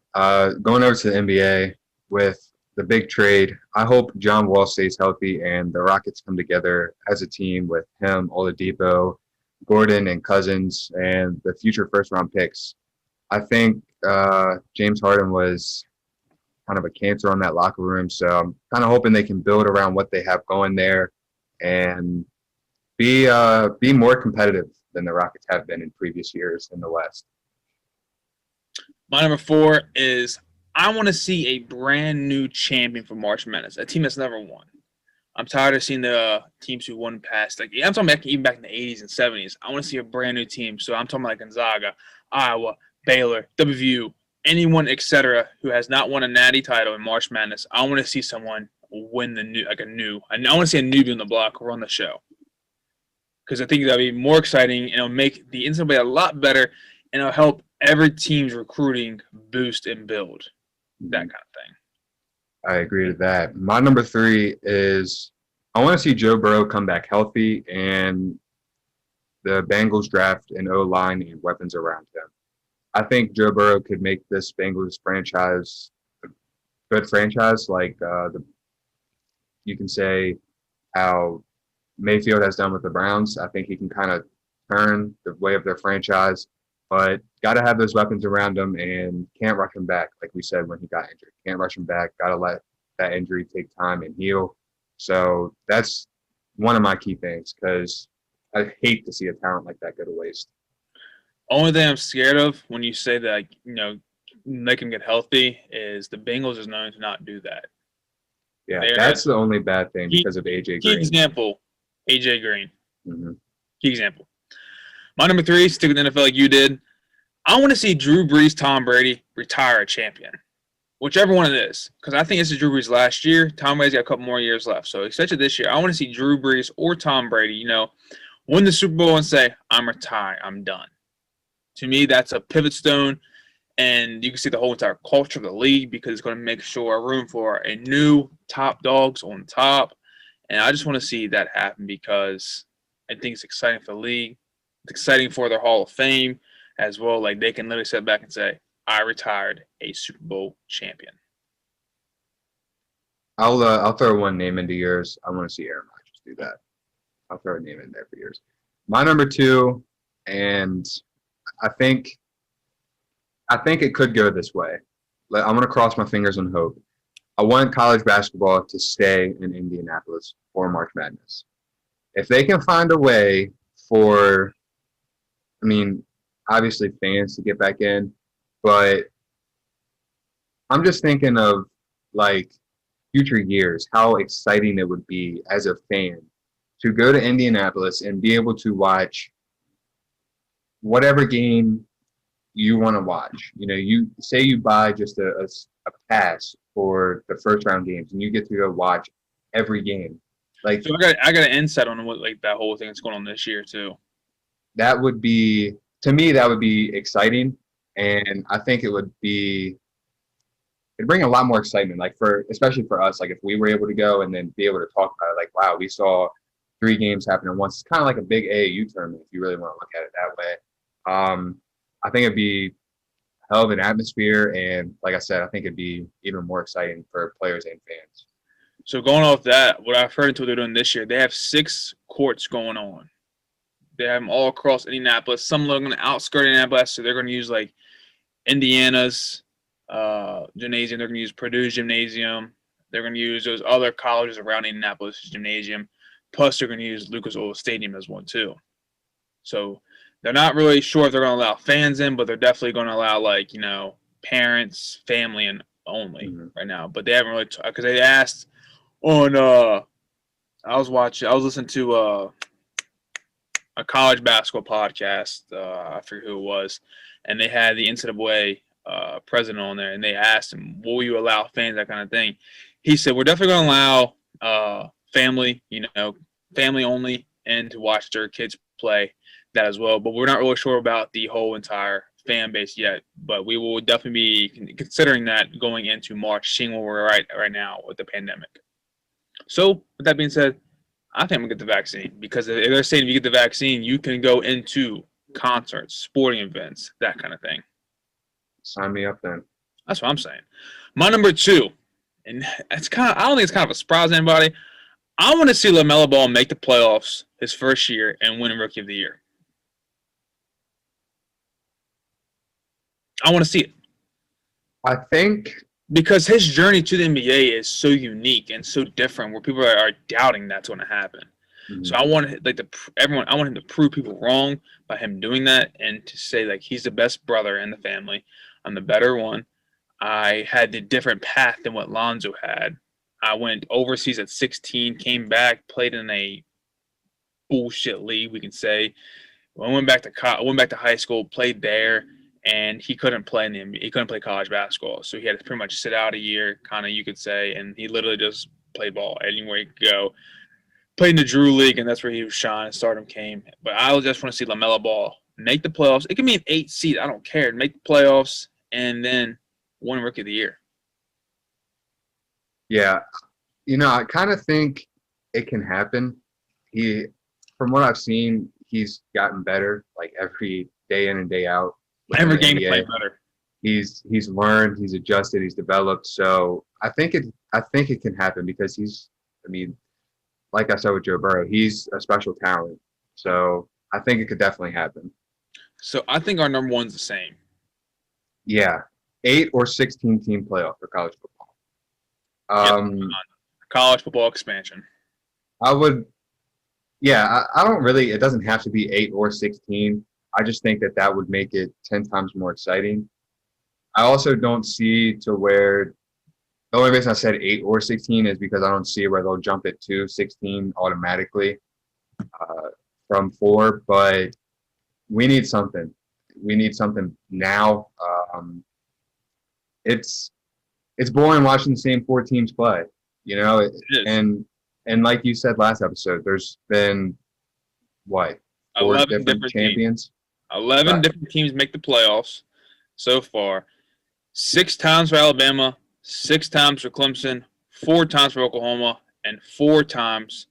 going over to the NBA with the big trade. I hope John Wall stays healthy and the Rockets come together as a team with him, Oladipo, Gordon, and Cousins, and the future first-round picks. I think James Harden was kind of a cancer on that locker room. So I'm kind of hoping they can build around what they have going there and be more competitive than the Rockets have been in previous years in the West. My number 4 is I want to see a brand new champion for March Madness, a team that's never won. I'm tired of seeing the teams who won past. Like I'm talking about even back in the 80s and 70s. I want to see a brand new team. So I'm talking about Gonzaga, Iowa, Baylor, WVU, anyone, etc., who has not won a natty title in March Madness. I want to see someone win I want to see a newbie on the block run the show. Because I think that'll be more exciting and it'll make the NCAA a lot better and it'll help every team's recruiting boost and build. That kind of thing. I agree with that. My number 3 is I want to see Joe Burrow come back healthy and the Bengals draft an O-line and weapons around him. I think Joe Burrow could make this Bengals franchise a good franchise, like you can say how Mayfield has done with the Browns. I think he can kind of turn the way of their franchise, but got to have those weapons around him and can't rush him back, like we said when he got injured. Can't rush him back. Got to let that injury take time and heal. So that's one of my key things because I hate to see a talent like that go to waste. Only thing I'm scared of when you say that, make him get healthy is the Bengals is known to not do that. Yeah, that's the only bad thing because of AJ Green. Key example, AJ Green. Mm-hmm. Key example. My number 3, stick with the NFL like you did. I want to see Drew Brees, Tom Brady retire a champion. Whichever one it is. Because I think this is Drew Brees' last year. Tom Brady's got a couple more years left. So especially this year, I want to see Drew Brees or Tom Brady, win the Super Bowl and say, I'm retired. I'm done. To me, that's a pivot stone. And you can see the whole entire culture of the league because it's going to make sure a room for a new top dogs on top. And I just want to see that happen because I think it's exciting for the league. It's exciting for their Hall of Fame as well. Like they can literally sit back and say, I retired a Super Bowl champion. I'll throw one name into yours. I want to see Aaron Rodgers do that. I'll throw a name in there for yours. My number 2, and I think it could go this way. I'm going to cross my fingers and hope. I want college basketball to stay in Indianapolis for March Madness. If they can find a way for, obviously fans to get back in, but I'm just thinking of, future years, how exciting it would be as a fan to go to Indianapolis and be able to watch whatever game you want to watch. You say you buy just a pass for the first round games and you get to go watch every game. So I got an insight on what that whole thing that's going on this year too. That would be, to me, that would be exciting, and I think it'd bring a lot more excitement, especially for us, if we were able to go and then be able to talk about it, wow, we saw 3 games happen at once. It's kind of like a big AAU tournament if you really want to look at it that way. I think it'd be a hell of an atmosphere, and like I said, I think it'd be even more exciting for players and fans. So going off that, what I've heard into what they're doing this year, they have 6 courts going on. They have them all across Indianapolis. Some are going to outskirt Indianapolis, so they're going to use Indiana's gymnasium. They're going to use Purdue's gymnasium. They're going to use those other colleges around Indianapolis gymnasium. Plus, they're going to use Lucas Oil Stadium as one too. So they're not really sure if they're going to allow fans in, but they're definitely going to allow parents, family, and only right now. But they haven't really because they asked on. I was listening to a college basketball podcast. I forget who it was, and they had the NCAA president on there, and they asked him, "Will you allow fans, that kind of thing?" He said, "We're definitely going to allow family, family only, and to watch their kids play that as well. But we're not really sure about the whole entire fan base yet. But we will definitely be considering that going into March, seeing where we're right now with the pandemic." So with that being said, I think I'm going to get the vaccine because if they're saying if you get the vaccine, you can go into concerts, sporting events, that kind of thing. Sign me up then. That's what I'm saying. My number 2, and I don't think it's kind of a surprise to anybody. I want to see LaMelo Ball make the playoffs his first year and win Rookie of the Year. I want to see it. I think because his journey to the NBA is so unique and so different, where people are doubting that's going to happen. Mm-hmm. So I want I want him to prove people wrong by him doing that, and to say he's the best brother in the family. I'm the better one. I had the different path than what Lonzo had. I went overseas at 16, came back, played in a bullshit league, we can say. I went back to high school, played there. And he couldn't play in the NBA. He couldn't play college basketball, so he had to pretty much sit out a year, kind of, you could say. And he literally just played ball anywhere he could go. Played in the Drew League, and that's where he was shining. Stardom came. But I just want to see LaMelo Ball make the playoffs. It can be an 8 seed. I don't care. Make the playoffs and then win Rookie of the Year. Yeah, I kind of think it can happen. From what I've seen, he's gotten better every day in and day out. Every game to play better. He's learned, he's adjusted, he's developed. So I think it can happen because like I said with Joe Burrow, he's a special talent. So I think it could definitely happen. So I think our number 1's the same. Yeah, 8 or 16 team playoff for college football. College football expansion. I would. Yeah, I don't really. It doesn't have to be 8 or 16. I just think that would make it 10 times more exciting. I also don't see to where the only reason I said 8 or 16 is because I don't see where they'll jump it to 16 automatically. from 4, but we need something. We need something now. It's boring watching the same 4 teams play, you know. It is. And like you said last episode, there's been what 4 11 different different teams. champions. 11 Right. different teams make the playoffs so far. 6 times for Alabama, 6 times for Clemson, 4 times for Oklahoma, and 4 times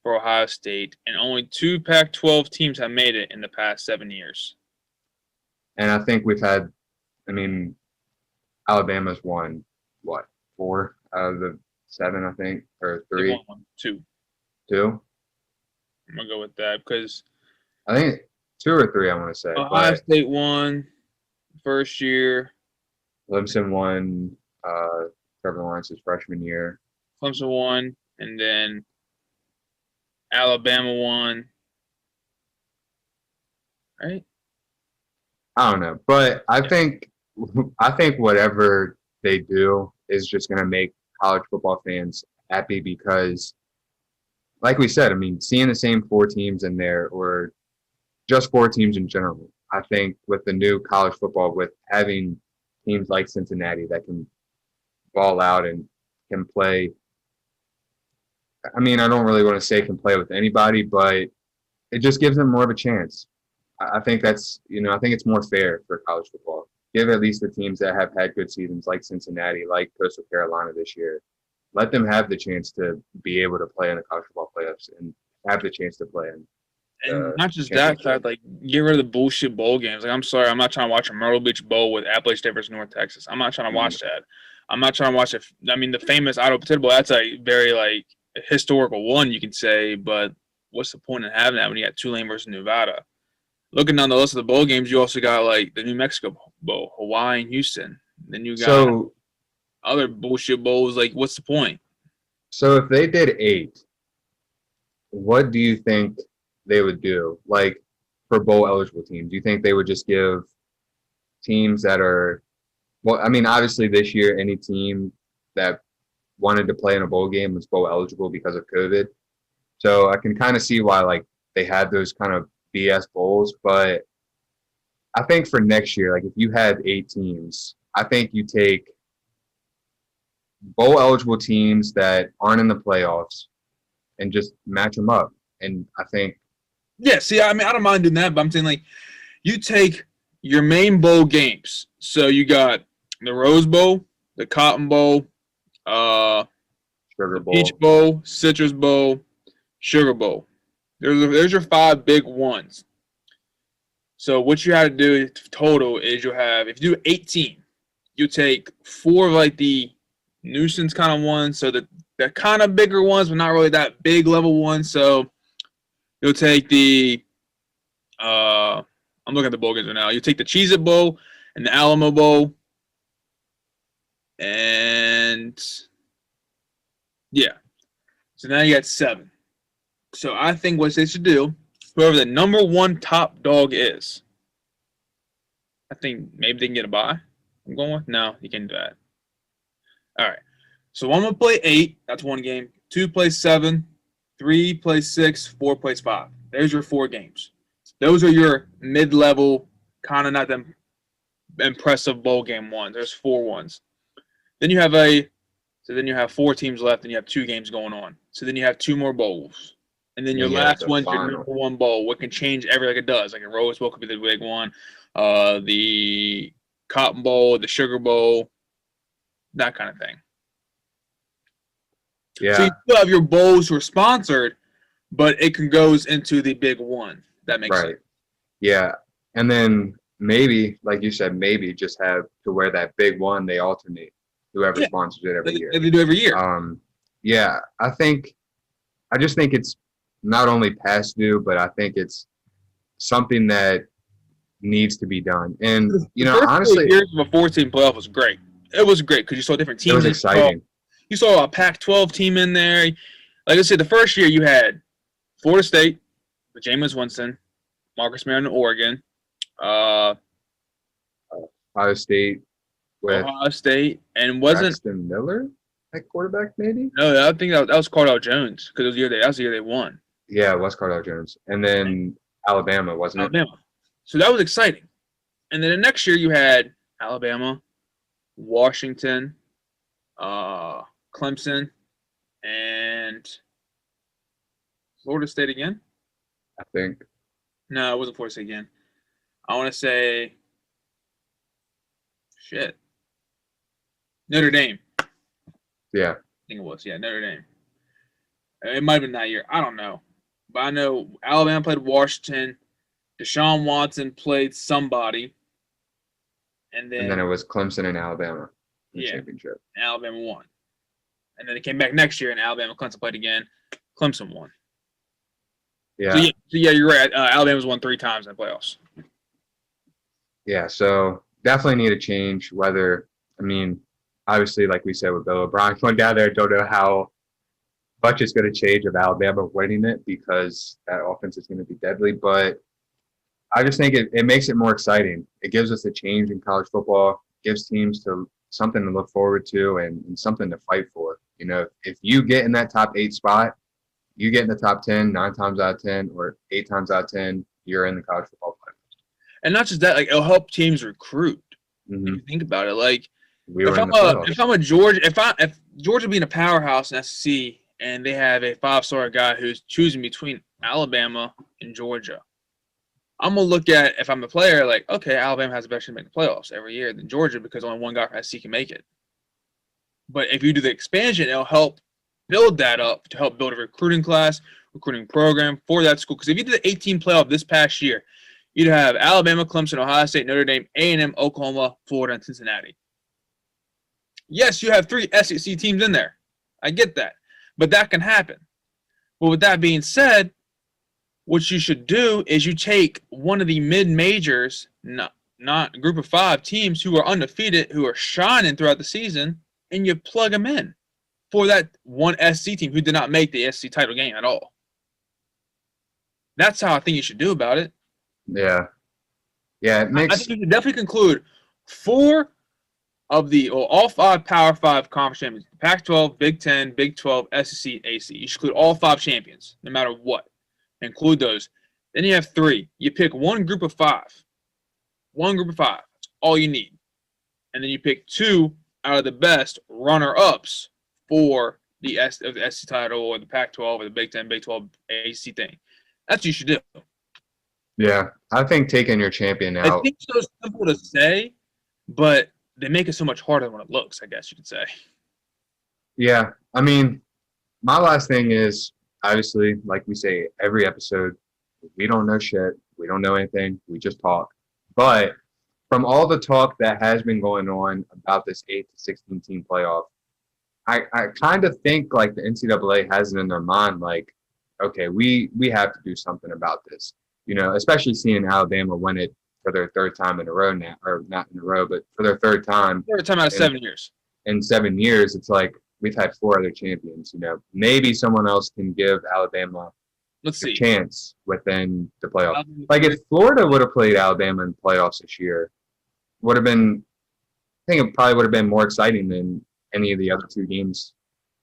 for Ohio State. And only 2 Pac-12 teams have made it in the past 7 years. And I think we've had, I mean, Alabama's won what 4 out of the 7, I think, or They 3, won 1, 2. 2. I'm going to go with that because I think 2 or 3. I want to say, Ohio but State won first year. Clemson won Trevor Lawrence's freshman year. Clemson won, and then Alabama won. Right? I don't know, but I think whatever they do is just going to make college football fans happy because, like we said, I mean, seeing the same 4 teams in there or just 4 teams in general, I think with the new college football, with having teams like Cincinnati that can ball out and can play. I mean, I don't really want to say can play with anybody, but it just gives them more of a chance. I think that's, I think it's more fair for college football. Give at least the teams that have had good seasons like Cincinnati, like Coastal Carolina this year, let them have the chance to be able to play in the college football playoffs and have the chance to play in. And not just that fact, like, get rid of the bullshit bowl games. Like, I'm sorry, I'm not trying to watch a Myrtle Beach Bowl with Appalachian State versus North Texas. I'm not trying to watch that. I'm not trying to watch it. I mean, the famous Idaho Potato Bowl, that's a very, like, historical one, you can say, but what's the point in having that when you got Tulane versus Nevada? Looking down the list of the bowl games, you also got, like, the New Mexico Bowl, Hawaii and Houston. Then you got other bullshit bowls. Like, what's the point? So if they did 8, what do you think they would do? Like, for bowl eligible teams, do you think they would just give teams that are, well, I mean, obviously this year any team that wanted to play in a bowl game was bowl eligible because of COVID. So I can kind of see why, like, they had those kind of BS bowls, but I think for next year, like, if you had 8 teams, I think you take bowl eligible teams that aren't in the playoffs and just match them up. And I think, yeah, see, I mean, I don't mind doing that, but I'm saying, like, you take your main bowl games. So you got the Rose Bowl, the Cotton Bowl, Sugar Bowl, Peach Bowl, Citrus Bowl, Sugar Bowl. There's your 5 big ones. So what you have to do total is you'll have, if you do 18, you take 4 of, like, the nuisance kind of ones, so the kind of bigger ones, but not really that big level ones. So you'll take the I'm looking at the bowl games right now. You take the Cheez-It Bowl and the Alamo Bowl, and yeah. So now you got 7. So I think what they should do, whoever the number 1 top dog is, I think maybe they can get a bye. I'm going with no, you can't do that. All right. So 1 will play 8. That's 1 game. 2 plays 7. 3 plays 6. 4 plays 5. There's your 4 games. Those are your mid-level, kind of not them impressive bowl game ones. There's 4 ones. Then you have then you have 4 teams left, and you have 2 games going on. So then you have 2 more bowls. And then your last one's your number 1 bowl, what can change everything like it does. Like a Rose Bowl could be the big one, the Cotton Bowl, the Sugar Bowl, that kind of thing. yeah. So you still have your bowls who are sponsored, but it goes into the big one. That makes sense. Yeah. And then maybe, like you said, maybe just have to where that big one, they alternate whoever sponsors it every year. They do every year. Yeah. I just think it's not only past due, but I think it's something that needs to be done. And, honestly, years of a 4-team playoff was great. It was great because you saw different teams. It was exciting. You saw a Pac-12 team in there. Like I said, the first year you had Florida State with Jameis Winston, Marcus Mariota, Oregon, Ohio State with and wasn't Braxton Miller at quarterback, maybe? No, I think that was Cardell Jones because that was the year they won. Yeah, it was Cardell Jones. And then Alabama, wasn't it? Alabama. So that was exciting. And then the next year you had Alabama, Washington, Clemson, and Florida State again. I think. No, it wasn't Florida State again. I want to say, Notre Dame. Yeah. I think it was. Yeah, Notre Dame. It might have been that year. I don't know. But I know Alabama played Washington. Deshaun Watson played somebody. And then it was Clemson and Alabama in the Yeah. championship. Alabama won. And then it came back next year, and Alabama and Clemson played again. Clemson won. Yeah. So you're right. Alabama's won 3 times in the playoffs. Yeah, so definitely need a change. Obviously, like we said with Bill O'Brien going down there, don't know how much is going to change of Alabama winning it because that offense is going to be deadly. But I just think it makes it more exciting. It gives us a change in college football, gives teams something to look forward to and something to fight for. If you get in that top 8 spot, you get in the top 10 9 times out of 10 or 8 times out of 10, you're in the college football playoffs. And not just that, like it'll help teams recruit. Mm-hmm. If you think about it, like We were in the playoffs. if I'm a Georgia, if Georgia being a powerhouse in SEC and they have a 5-star guy who's choosing between Alabama and Georgia, I'm gonna look at if I'm a player like, okay, Alabama has a better chance to make the playoffs every year than Georgia because only one guy from SEC can make it. But if you do the expansion, it'll help build that up to help build a recruiting class, recruiting program for that school. Because if you did the 18 playoff this past year, you'd have Alabama, Clemson, Ohio State, Notre Dame, A&M, Oklahoma, Florida, and Cincinnati. Yes, you have 3 SEC teams in there. I get that. But that can happen. But with that being said, what you should do is you take one of the mid-majors, not a group of 5 teams who are undefeated, who are shining throughout the season, and you plug them in for that one SC team who did not make the SC title game at all. That's how I think you should do about it. Yeah. Yeah, it makes. I think you should definitely conclude 4 of all 5 Power 5 conference champions: Pac-12, Big 10, Big 12, SEC, AC. You should include all 5 champions, no matter what. Include those. Then you have 3. You pick one group of 5. One group of 5. That's all you need. And then you pick 2 out of the best runner-ups for the SC title or the Pac-12 or the Big 10, Big 12, AC thing. That's what you should do. Yeah, I think taking your champion out. I think it's so simple to say, but they make it so much harder than what it looks, I guess you could say. Yeah, my last thing is, obviously, like we say every episode, we don't know shit. We don't know anything. We just talk. But from all the talk that has been going on about this 8 to 16 team playoff, I kind of think like the NCAA has it in their mind, like, okay, we have to do something about this. Especially seeing Alabama win it for their 3rd time in a row now, or not in a row, but for their 3rd time. 3rd time out of 7 years. In 7 years, it's like we've had 4 other champions. Maybe someone else can give Alabama a chance within the playoffs. Like if Florida would have played Alabama in the playoffs this year, I think it probably would have been more exciting than any of the other 2 games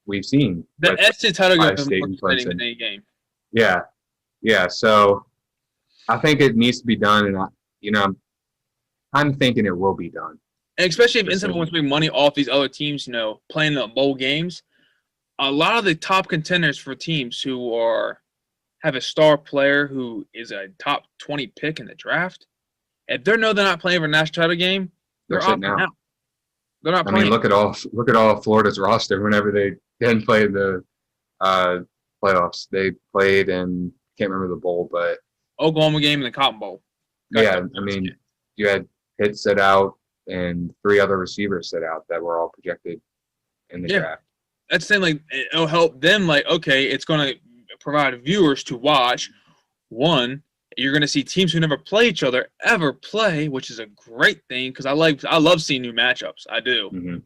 we've seen. The SC title game is more exciting than any game. Yeah. So I think it needs to be done, and I'm thinking it will be done. And especially if NCAA wants to make money off these other teams, playing the bowl games. A lot of the top contenders for teams who have a star player who is a top 20 pick in the draft, if they know they're not playing for a national title game, they're opting out. They're not playing. Look at all Florida's roster whenever they didn't play the playoffs. They played in, can't remember the bowl, but Oklahoma game and the Cotton Bowl. You had Pitt sit out and 3 other receivers sit out that were all projected in the draft. That's the thing, like, it'll help them, like, okay, it's going to provide viewers to watch. One, you're going to see teams who never play each other ever play, which is a great thing because I love seeing new matchups. I do. Mm-hmm.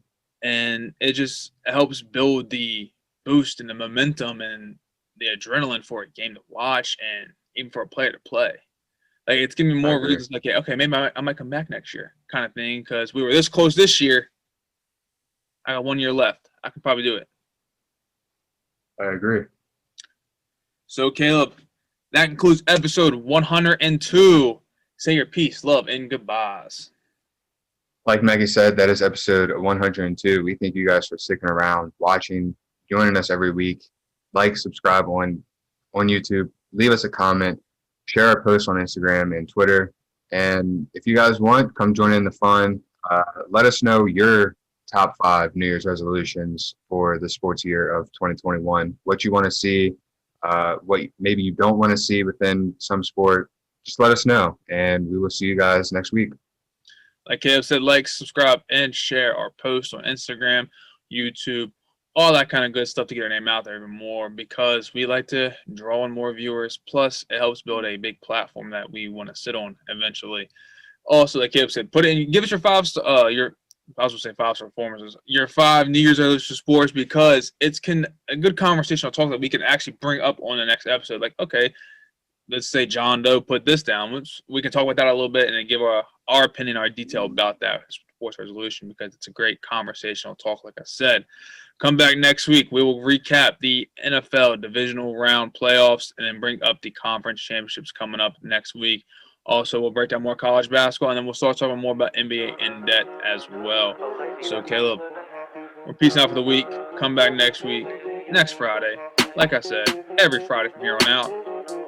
And it just helps build the boost and the momentum and the adrenaline for a game to watch and even for a player to play. Like, it's giving me more reasons, like, okay, maybe I might come back next year kind of thing because we were this close this year. I got 1 year left. I can probably do it. I agree. So, Caleb, that concludes episode 102. Say your peace, love, and goodbyes. Like Maggie said, that is episode 102. We thank you guys for sticking around, watching, joining us every week. Like, subscribe on YouTube. Leave us a comment. Share our posts on Instagram and Twitter. And if you guys want, come join in the fun. Let us know your top 5 New Year's resolutions for the sports year of 2021. What you want to see, what maybe you don't want to see within some sport. Just let us know, and we will see you guys next week. Like Caleb said, like, subscribe, and share our posts on Instagram, YouTube, all that kind of good stuff to get our name out there even more, because we like to draw in more viewers. Plus, it helps build a big platform that we want to sit on eventually. Also, like Caleb said, give us your 5 5-star performances, your 5 New Year's resolution sports, because it's a good conversational talk that we can actually bring up on the next episode. Like, okay, let's say John Doe put this down. We can talk about that a little bit and then give our opinion, our detail about that sports resolution, because it's a great conversational talk, like I said. Come back next week. We will recap the NFL divisional round playoffs and then bring up the conference championships coming up next week. Also, we'll break down more college basketball, and then we'll start talking more about NBA in depth as well. So, Caleb, we're peacing out for the week. Come back next week, next Friday. Like I said, every Friday from here on out.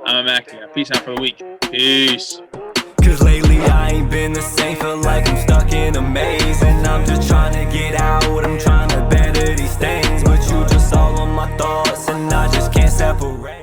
I'm Mackie. Peace out for the week. Peace. Cause lately I ain't been the same, feel like I'm stuck in a maze. And I'm just trying to get out, I'm trying to better these things. But you just all on my thoughts and I just can't separate.